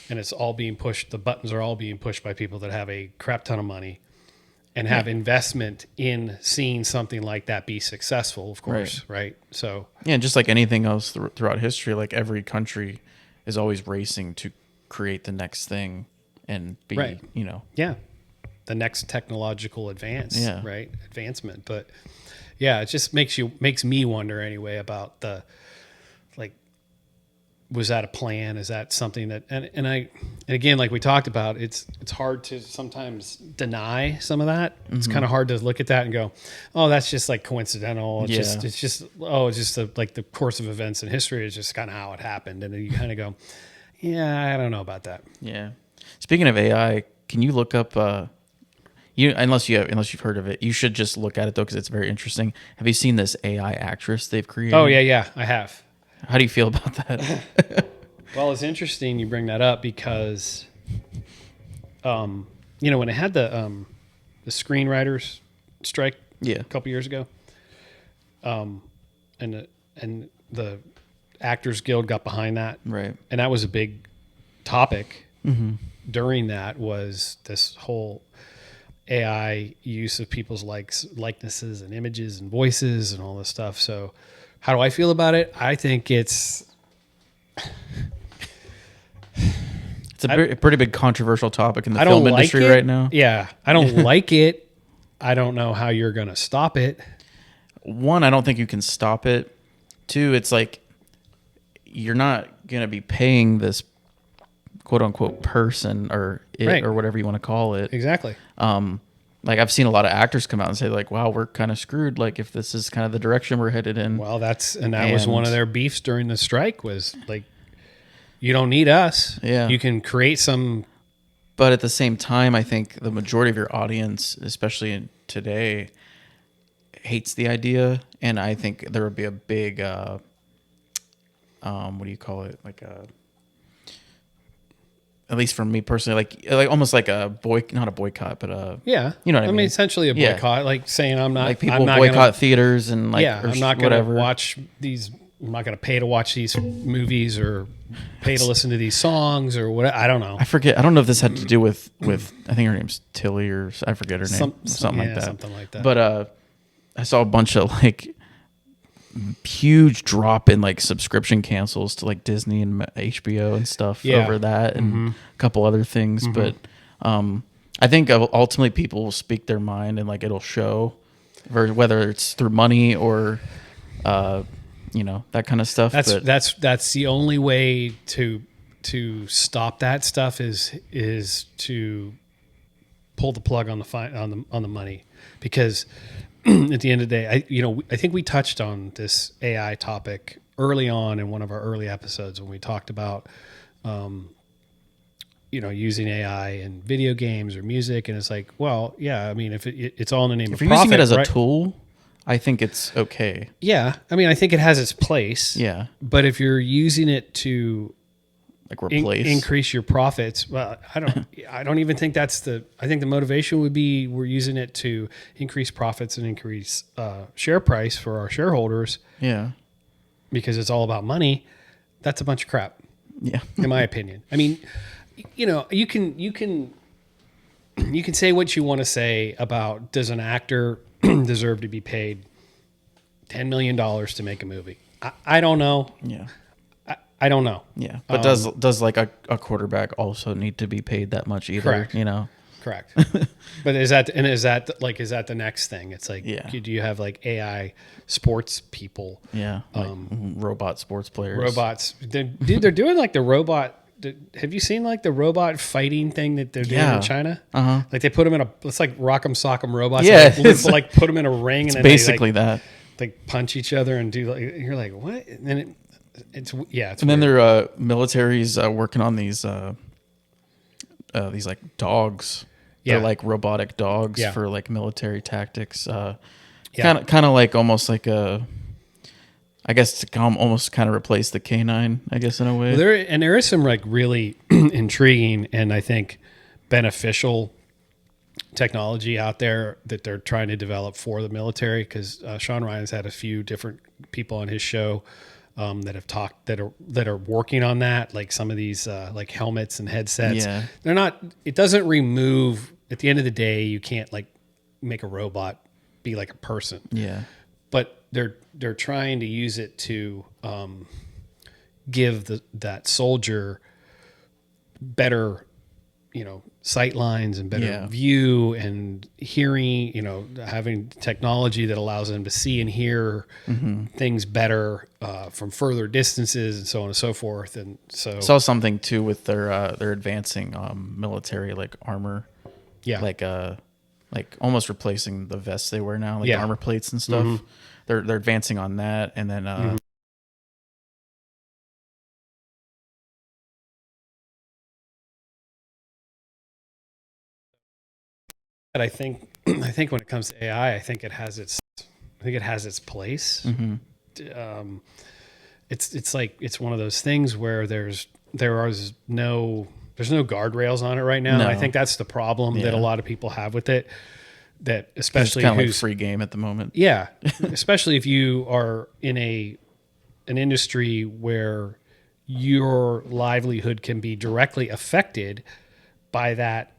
and it's all being pushed. The buttons are all being pushed by people that have a crap ton of money and have investment in seeing something like that be successful, of course. Right. So, yeah. Just like anything else throughout history, like every country is always racing to create the next thing and be, the next technological advancement. But it just makes me wonder anyway about the, like, was that a plan? Is that something that, and again, like we talked about, it's hard to sometimes deny some of that. It's kind of hard to look at that and go, oh, that's just like coincidental. It's just like the course of events in history is just kind of how it happened. And then you kind of go, yeah, I don't know about that. Yeah. Speaking of AI, can you look up, unless you've heard of it, you should just look at it though, because it's very interesting. Have you seen this AI actress they've created? Oh yeah, I have. How do you feel about that? Well, it's interesting you bring that up because, when it had the screenwriters strike a couple years ago, and the Actors Guild got behind that, right? And that was a big topic during that, was this whole AI use of people's likenesses and images and voices and all this stuff. So how do I feel about it? I think it's a pretty big controversial topic in the film industry right now. Yeah. I don't like it. I don't know how you're going to stop it. One, I don't think you can stop it. Two, it's like you're not going to be paying this quote unquote person or or whatever you want to call it. Exactly. Like I've seen a lot of actors come out and say like, wow, we're kind of screwed. Like if this is kind of the direction we're headed in. Well, that was one of their beefs during the strike, was like, you don't need us. Yeah. You can create some. But at the same time, I think the majority of your audience, especially today, hates the idea. And I think there would be a big, what do you call it? Like at least for me personally, like almost like not a boycott, but you know what I mean? Essentially a boycott, like saying I'm not, like people I'm not boycott theaters and like, I'm not going to watch these. I'm not going to pay to watch these movies or pay to listen to these songs or what. I don't know. I forget. I don't know if this had to do with I think her name's Tilly or I forget her name. Something like that. Something like that. But I saw a bunch of like huge drop in like subscription cancels to like Disney and HBO and stuff over that and a couple other things. But I think ultimately people will speak their mind and like it'll show, whether it's through money or that kind of stuff. That's the only way to stop that stuff is to pull the plug on the money, because at the end of the day, I think we touched on this AI topic early on in one of our early episodes when we talked about, using AI in video games or music. And it's like, well, yeah, I mean, if it's all in the name of profit. If you're using it as a tool, I think it's okay. Yeah. I mean, I think it has its place. Yeah. But if you're using it to like replace increase your profits. Well, I don't even think that's I think the motivation would be we're using it to increase profits and increase share price for our shareholders. Yeah. Because it's all about money. That's a bunch of crap. Yeah. In my opinion. I mean, you know, you can say what you want to say about does an actor deserve to be paid $10 million to make a movie? I don't know. Yeah. I don't know. Yeah. But does like a quarterback also need to be paid that much either? Correct. You know? Correct. But is that the next thing? It's like, yeah. Do you have like AI sports people? Yeah. Like robot sports players. Robots. They're doing like the robot. Have you seen like the robot fighting thing that they're doing in China? Uh-huh. Like they put them in it's like Rock'em Sock'em robots. Yeah. Like put them in a ring and then basically that. They punch each other and do like, you're like, what? And then it's and weird. then their military's working on these like dogs. Yeah. They're like robotic dogs Yeah. for like military tactics. Kind of like almost like I guess to almost kind of replace the canine, I guess, in a way. Well, there is some like really intriguing and I think beneficial technology out there that they're trying to develop for the military. Because Sean Ryan's had a few different people on his show that have talked that are working on that. Like some of these like helmets and headsets. Yeah. They're not. It doesn't remove. At the end of the day, you can't like make a robot be like a person. Yeah. But they're trying to use it to give that soldier better, you know, sight lines and better view and hearing, you know, having technology that allows them to see and hear things better from further distances and so on and so forth. And so saw something too with their advancing military like armor. Yeah. Like almost replacing the vests they wear now, like armor plates and stuff. Mm-hmm. They're advancing on that, and then I think when it comes to AI, I think it has its place. Mm-hmm. It's one of those things where there's no guardrails on it right now. No. I think that's the problem that a lot of people have with it. That especially it's kind of like free game at the moment. Yeah, especially if you are in an industry where your livelihood can be directly affected by that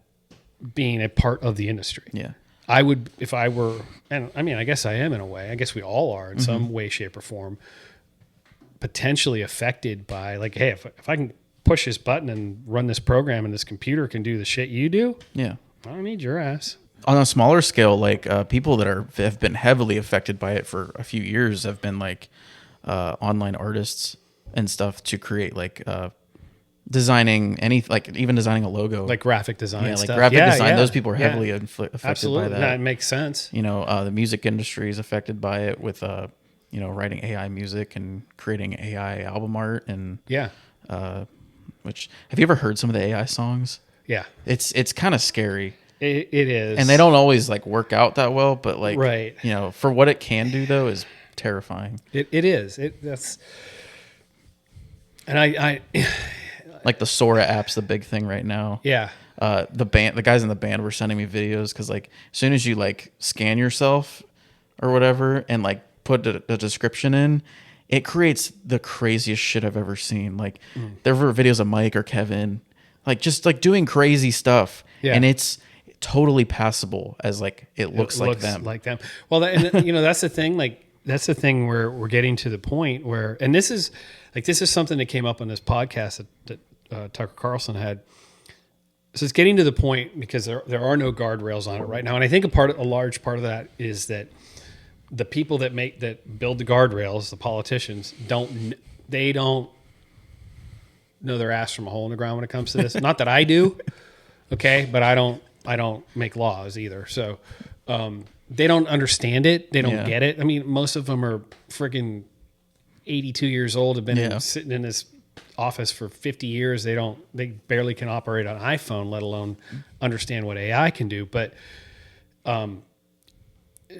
being a part of the industry. Yeah. I would, if I were, and I mean, I guess I am in a way, I guess we all are in some way, shape or form, potentially affected by like, hey, if I can push this button and run this program and this computer can do the shit you do. Yeah. I don't need your ass. On a smaller scale, like people that have been heavily affected by it for a few years have been like online artists and stuff to create like designing even designing a logo, like graphic design, like stuff. graphic design. Yeah. Those people are heavily affected Absolutely. by that. That makes sense. You know, the music industry is affected by it with you know, writing AI music and creating AI album art and which have you ever heard some of the AI songs? Yeah, it's kind of scary. It is, and they don't always like work out that well, but like, right. You know, for what it can do though is terrifying. It is. That's, and I like the Sora app's the big thing right now. Yeah. The guys in the band were sending me videos because like as soon as you like scan yourself or whatever and like put the description in, it creates the craziest shit I've ever seen. Like there were videos of Mike or Kevin, like just like doing crazy stuff, and it's totally passable as like it looks like them. Well, you know, that's the thing. Like that's the thing where we're getting to the point where, and this is something that came up on this podcast that Tucker Carlson had. So it's getting to the point because there are no guardrails on it right now, and I think a large part of that is that the people that build the guardrails, the politicians, don't know their ass from a hole in the ground when it comes to this. Not that I do, okay, but I don't make laws either. So they don't understand it. They don't get it. I mean, most of them are freaking 82 years old, have been sitting in this office for 50 years. They barely can operate an iPhone, let alone understand what AI can do. But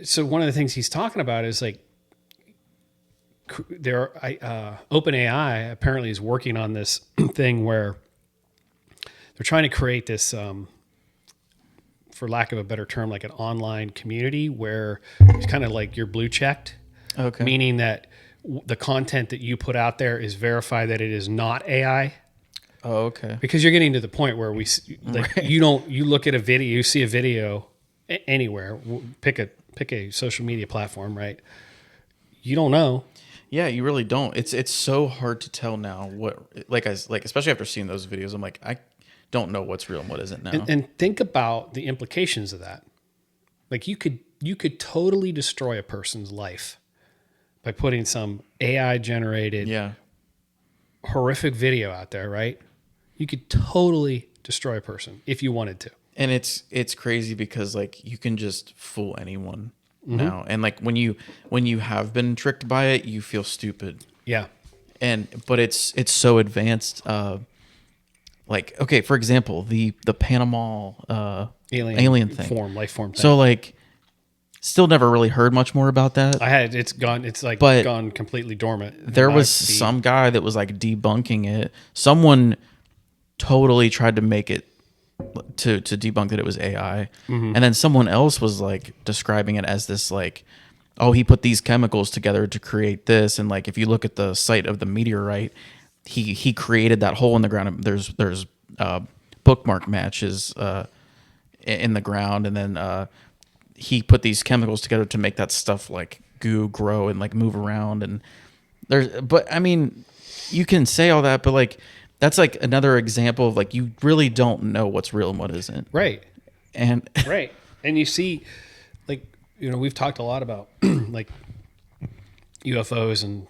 so one of the things he's talking about is like OpenAI apparently is working on this thing where they're trying to create this, for lack of a better term, like an online community where it's kind of like you're blue checked, meaning that the content that you put out there is verified that it is not AI. Oh, okay. Because you're getting to the point where you look at a video, you see a video anywhere, pick a social media platform, right? You don't know. Yeah, you really don't. It's so hard to tell now especially after seeing those videos. I'm like, I don't know what's real and what isn't now. And think about the implications of that. Like you could totally destroy a person's life by putting some AI generated horrific video out there, right? You could totally destroy a person if you wanted to. And it's crazy because like you can just fool anyone now. And like when you have been tricked by it, you feel stupid. Yeah. But it's so advanced. Like, okay, for example, the Panama alien thing. Life form thing. So like still never really heard much more about that. It's gone completely dormant. There was some guy that was like debunking it. Someone totally tried to make it to debunk that it was AI. And then someone else was like describing it as this like, oh, he put these chemicals together to create this. And like, if you look at the site of the meteorite, he created that hole in the ground. There's bookmark matches in the ground. And then he put these chemicals together to make that stuff like goo grow and like move around. And but I mean, you can say all that, but like, that's like another example of like, you really don't know what's real and what isn't. Right. And right. And you see, like, we've talked a lot about like UFOs and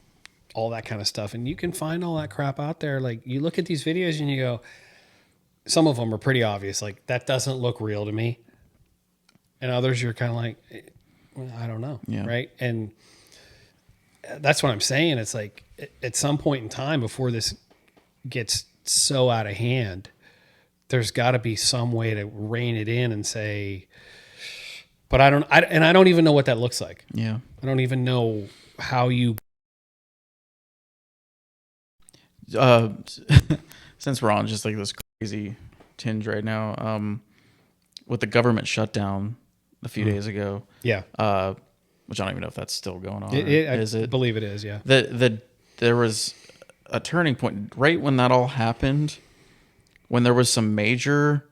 all that kind of stuff. And you can find all that crap out there. Like you look at these videos and you go, some of them are pretty obvious. Like that doesn't look real to me. And others you're kind of like, well, I don't know. Yeah. Right. And that's what I'm saying. It's like at some point in time before this gets so out of hand, there's got to be some way to rein it in and say, but I don't even know what that looks like. Yeah. I don't even know how you. Since we're on just like this crazy tinge right now, with the government shutdown a few days ago. Yeah. Which I don't even know if that's still going on. I believe it is. Yeah. There was a turning point right when that all happened, when there was some major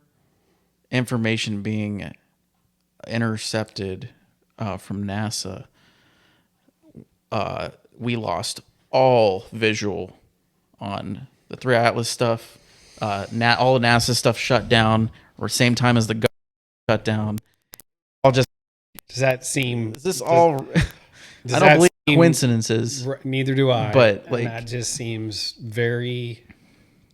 information being intercepted from NASA. We lost all visual on the 3 Atlas stuff. All the NASA stuff shut down, or same time as the government shut down. All just does that seem? Is this all? I don't believe coincidences. Neither do I. But like, that just seems very.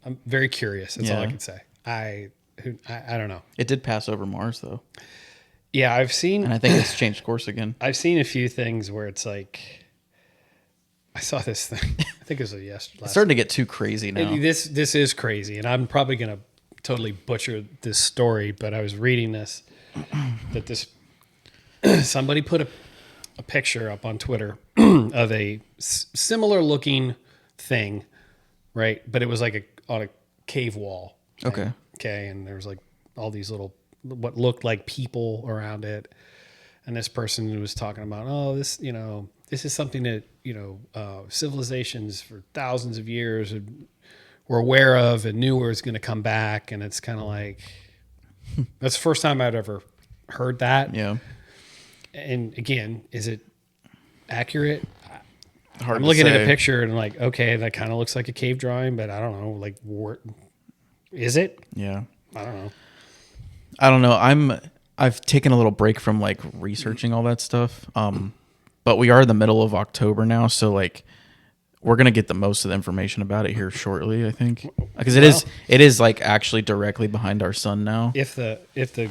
I'm very curious. That's all I can say. I don't know. It did pass over Mars though. Yeah, I've seen, and I think it's changed course again. I've seen a few things where it's like, I saw this thing. I think it was yesterday. It's starting to get too crazy now. This is crazy, and I'm probably gonna totally butcher this story. But I was reading this that this somebody put a picture up on Twitter of a similar looking thing, right? But it was like on a cave wall. Okay. Okay, and there was like all these little what looked like people around it, and this person was talking about, oh, this is something that civilizations for thousands of years were aware of and knew where it's going to come back, and it's kind of like that's the first time I'd ever heard that. Yeah. And again, is it accurate? Hard I'm to looking say. at a picture and like, okay, that kind of looks like a cave drawing, but I don't know. Like, is it? Yeah. I don't know. I've taken a little break from like researching all that stuff. But we are in the middle of October now, so like we're gonna get the most of the information about it here shortly, I think, because it is like actually directly behind our sun now. If the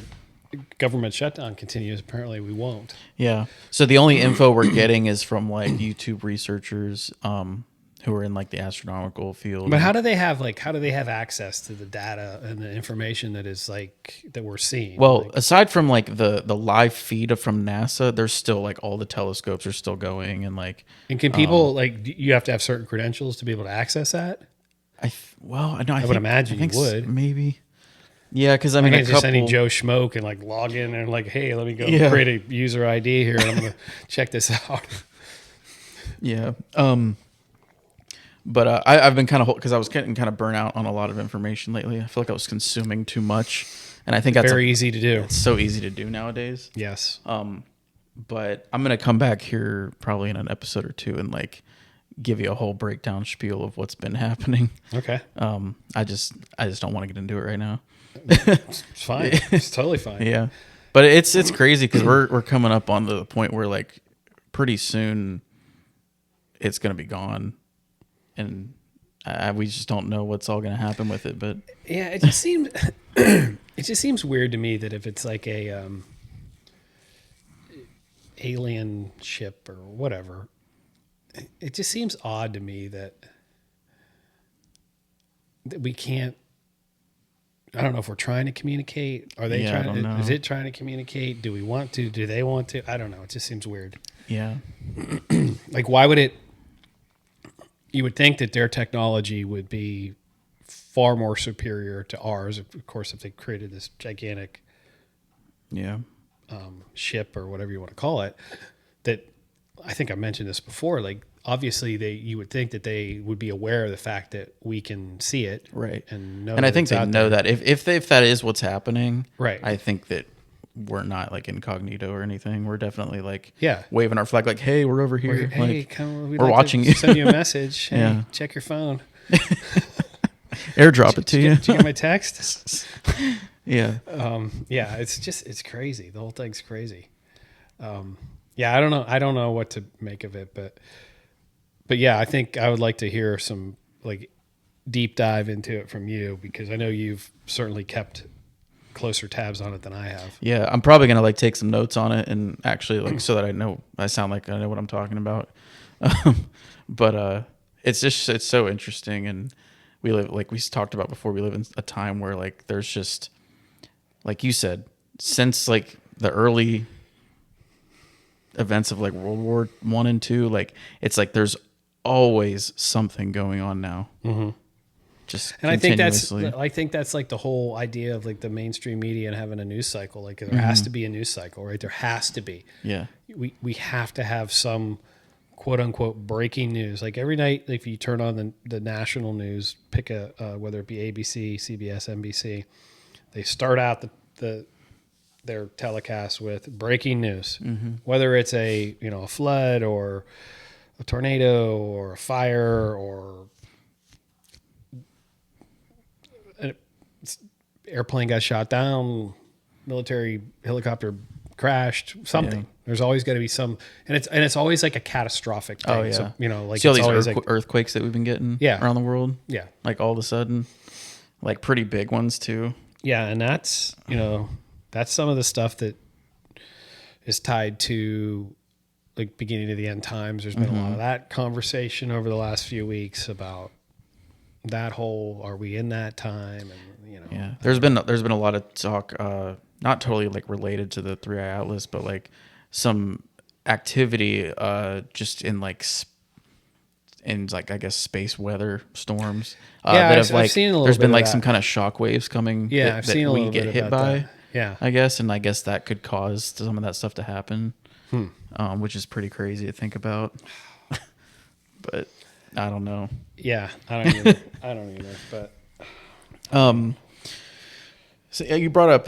government shutdown continues, apparently we won't. Yeah. So the only info we're getting is from like YouTube researchers who are in like the astronomical field. But how do they have access to the data and the information that is like that we're seeing? Well, like, aside from like the live feed from NASA, there's still like all the telescopes are still going and like. And can people you have to have certain credentials to be able to access that? I would imagine you would. Maybe. Yeah, because I mean, just any Joe Schmo can like log in and like, hey, let me go create a user ID here, and I'm gonna check this out. Yeah. But I've been kind of, because I was getting kind of burnt out on a lot of information lately. I feel like I was consuming too much, and I think that's very easy to do. It's so easy to do nowadays. Yes. But I'm gonna come back here probably in an episode or two and like give you a whole breakdown spiel of what's been happening. Okay. I just don't want to get into it right now. It's fine. It's totally fine. Yeah, but it's crazy because we're coming up on the point where like pretty soon it's gonna be gone. And we just don't know what's all going to happen with it. But yeah, it just seems it just seems weird to me that if it's like a alien ship or whatever, it just seems odd to me that we can't. I don't know if we're trying to communicate. Are they trying to? Is it trying to communicate? Do we want to? Do they want to? I don't know. It just seems weird. Yeah. Like, why would it? You would think that their technology would be far more superior to ours, of course, if they created this gigantic ship or whatever you want to call it. That I think I mentioned this before. Like, obviously, you would think that they would be aware of the fact that we can see it, right? And know. And I think they know that if that is what's happening, right? I think that we're not like incognito or anything. We're definitely like waving our flag, like, "Hey, we're over here. Hey, we're watching you. Send you a message. Hey, check your phone. Airdrop it to you. Did you get my text? Yeah. It's crazy. The whole thing's crazy. I don't know. I don't know what to make of it, but yeah, I think I would like to hear some like deep dive into it from you, because I know you've certainly kept closer tabs on it than I have. Yeah, I'm probably gonna like take some notes on it and actually like so that I sound like I know what I'm talking about. But it's so interesting, and we live, like we talked about before, we live in a time where like there's just, like you said, since like the early events of like World War I and II, like it's like there's always something going on now. Mm-hmm. And I think that's like the whole idea of like the mainstream media and having a news cycle. Like there has to be a news cycle, right? There has to be. Yeah. We have to have some quote unquote breaking news. Like every night, if you turn on the national news, pick whether it be ABC, CBS, NBC, they start out their telecast with breaking news, whether it's a flood or a tornado or a fire or airplane got shot down, military helicopter crashed, something. Yeah. There's always got to be some, and it's always like a catastrophic thing. Oh yeah. So, like see all these earthquakes that we've been getting around the world. Yeah. Like all of a sudden, like pretty big ones too. Yeah. And that's, that's some of the stuff that is tied to like beginning of the end times. There's been a lot of that conversation over the last few weeks about that whole, are we in that time? And, yeah, there's been a lot of talk, not totally like related to the 3i Atlas, but like some activity, just in like I guess space weather storms. I've seen a little there's bit been of like that. some kind of shock waves coming. Yeah, I've seen a little bit get hit about by. That. Yeah, I guess that could cause some of that stuff to happen, which is pretty crazy to think about. But I don't know. Yeah, I don't either. But so you brought up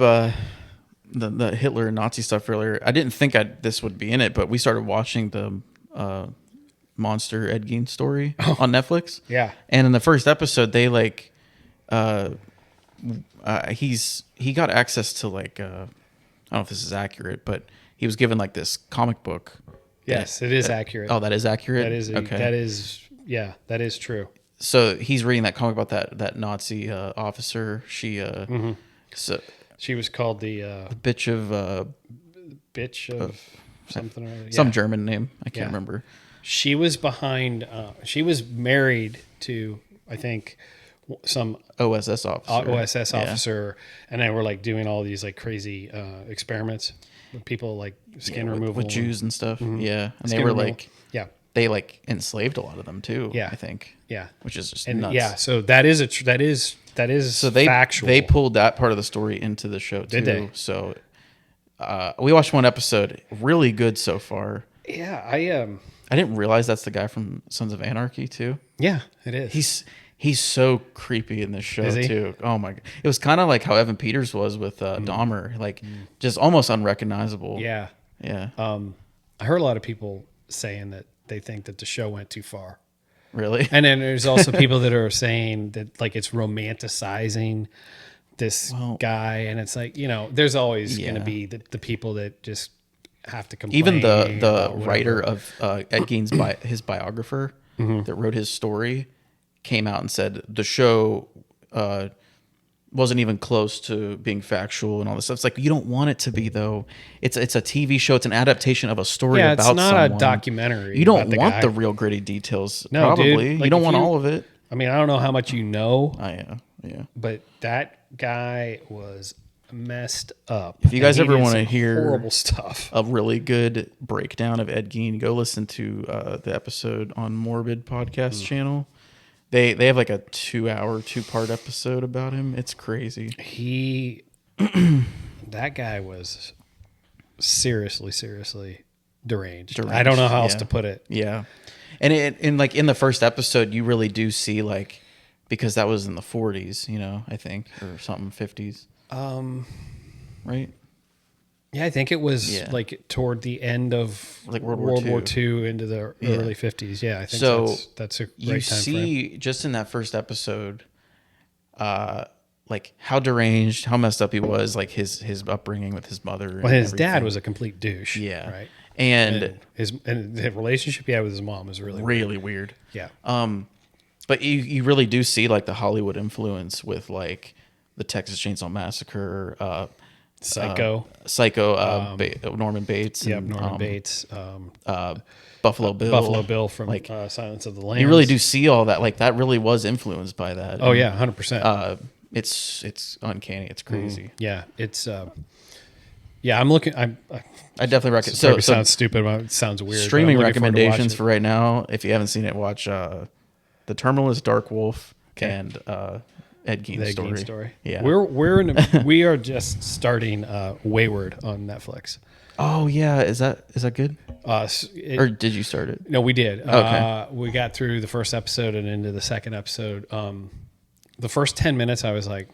the Hitler and Nazi stuff earlier. I didn't think this would be in it, but we started watching the Monster Ed Gein story on Netflix. Yeah, and in the first episode, they like he got access to like I don't know if this is accurate, but he was given like this comic book. Yes, it is accurate. Oh, that is accurate. That is okay. That is true. So he's reading that comic about that Nazi officer. She so she was called the bitch of something or other. Some German name. I can't remember. She was behind. She was married to, I think, some OSS officer, and they were like doing all these like crazy experiments with people, like skin removal with Jews and stuff. Mm-hmm. Yeah, and Skin they were removal. like, yeah, they like enslaved a lot of them too. Yeah. I think. Yeah, which is just and nuts. yeah, so that is so they factual. They pulled that part of the story into the show too. Did they? So we watched one episode, really good so far. Yeah, I didn't realize that's the guy from Sons of Anarchy too. Yeah, it is. He's so creepy in this show Is he? too. Oh my god, it was kind of like how Evan Peters was with Dahmer, like just almost unrecognizable. Yeah, yeah. I heard a lot of people saying that they think that the show went too far. Really? And then there's also people that are saying that like it's romanticizing this guy, and it's like, there's always going to be the people that just have to complain. Even the writer of Ed Gein's his biographer that wrote his story came out and said the show wasn't even close to being factual and all this stuff. It's like, you don't want it to be, though. It's a TV show. It's an adaptation of a story about someone. It's not a documentary. You don't want the real gritty details. No, probably. Dude, like you don't want all of it. I mean, I don't know how much you know. Yeah. But that guy was messed up. If you guys ever want to hear horrible stuff, a really good breakdown of Ed Gein, go listen to the episode on Morbid podcast channel. They have like a 2-hour, 2-part episode about him. It's crazy. That guy was seriously deranged. I don't know how else to put it. Yeah. And in the first episode, you really do see, like, because that was in the 40s, I think, or something, 50s. Right? Yeah, I think it was like toward the end of like World War II into the early 50s. Yeah, I think so. That's a great time frame. You see, just in that first episode, like how deranged, how messed up he was, like his upbringing with his mother. Well, his dad was a complete douche. Yeah, right. And the relationship he had with his mom was really weird. Yeah. But you really do see like the Hollywood influence with like the Texas Chainsaw Massacre, Psycho, Norman Bates. Yeah, Norman Bates. Buffalo Bill from like Silence of the Lambs. You really do see all that. Like that really was influenced by that. Oh, yeah, 100%. It's uncanny. It's crazy. Yeah, it's. Yeah, I'm looking. I definitely recommend. So sounds stupid. But it sounds weird. Streaming recommendations for right now. If you haven't seen it, watch The Terminalist, Dark Wolf, and Ed Gein's story. Yeah, we are just starting Wayward on Netflix. Oh yeah, is that good? Or did you start it? No, we did. Okay. We got through the first episode and into the second episode. The first 10 minutes, I was like,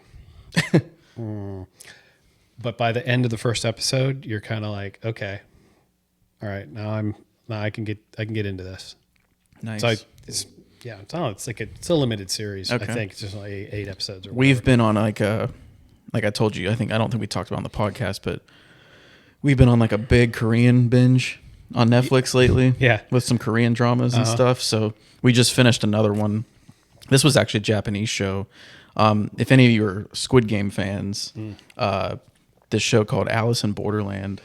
but by the end of the first episode, you're kind of like, okay, all right, now I can get into this. Nice. So it's a limited series. Okay. I think it's just like 8 episodes. We've been on like I told you, I don't think we talked about it on the podcast, but we've been on like a big Korean binge on Netflix lately. Yeah. With some Korean dramas and stuff. So we just finished another one. This was actually a Japanese show. If any of you are Squid Game fans, this show called Alice in Borderland,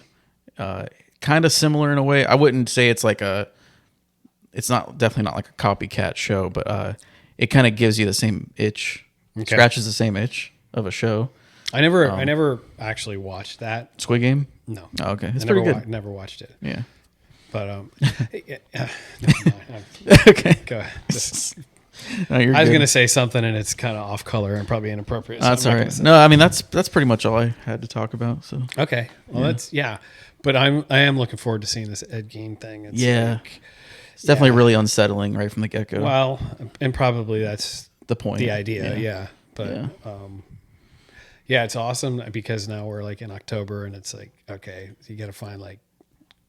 kind of similar in a way. I wouldn't say it's like definitely not like a copycat show, but it kind of gives you the same itch, scratches the same itch of a show. I never actually watched that. Squid Game? No. Oh, okay. It's pretty good. Never watched it. Yeah. But never mind. Okay. Go ahead. No, I was going to say something and it's kind of off color and probably inappropriate. So that's all right. No, I mean that's pretty much all I had to talk about. So okay. Well, but I am looking forward to seeing this Ed Gein thing. It's it's definitely really unsettling right from the get go. Well, and probably that's the point, the idea. Yeah. But it's awesome because now we're like in October and it's like, okay, you got to find like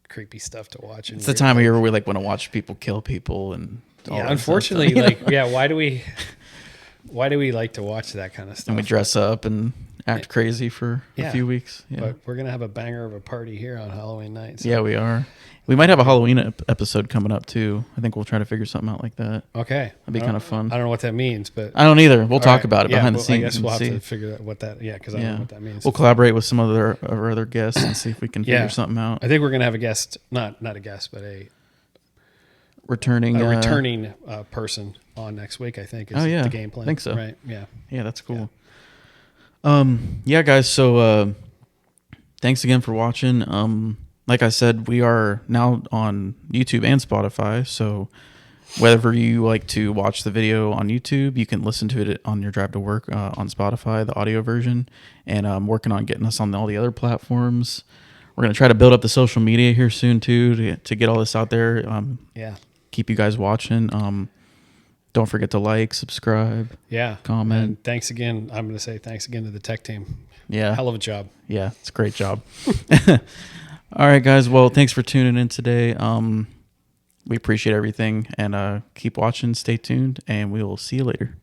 creepy stuff to watch. And it's the time of year where we like want to watch people kill people and. Unfortunately, why do we like to watch that kind of stuff? And we dress up and act crazy for a few weeks. Yeah. But we're gonna have a banger of a party here on Halloween night. So. Yeah, we are. We might have a Halloween episode coming up too. I think we'll try to figure something out like that. Okay, that'd be kind of fun. I don't know what that means, but I don't either. We'll talk about it behind the scenes. I guess we'll have to figure out what that. Yeah, because I don't know what that means. We'll collaborate with some of our other guests and see if we can figure something out. I think we're gonna have a guest, not a guest, but a returning person on next week, I think, is the game plan. I think so. Right. Yeah. Yeah, that's cool. Yeah, guys, so thanks again for watching. Like I said, we are now on YouTube and Spotify, so whether you like to watch the video on YouTube, you can listen to it on your drive to work on Spotify, the audio version, and I'm working on getting us on all the other platforms. We're going to try to build up the social media here soon, too, to get all this out there. Keep you guys watching. Don't forget to like, subscribe, comment. And thanks again. I'm going to say thanks again to the tech team. Yeah. Hell of a job. Yeah, it's a great job. All right, guys. Well, thanks for tuning in today. We appreciate everything, and keep watching, stay tuned, and we will see you later.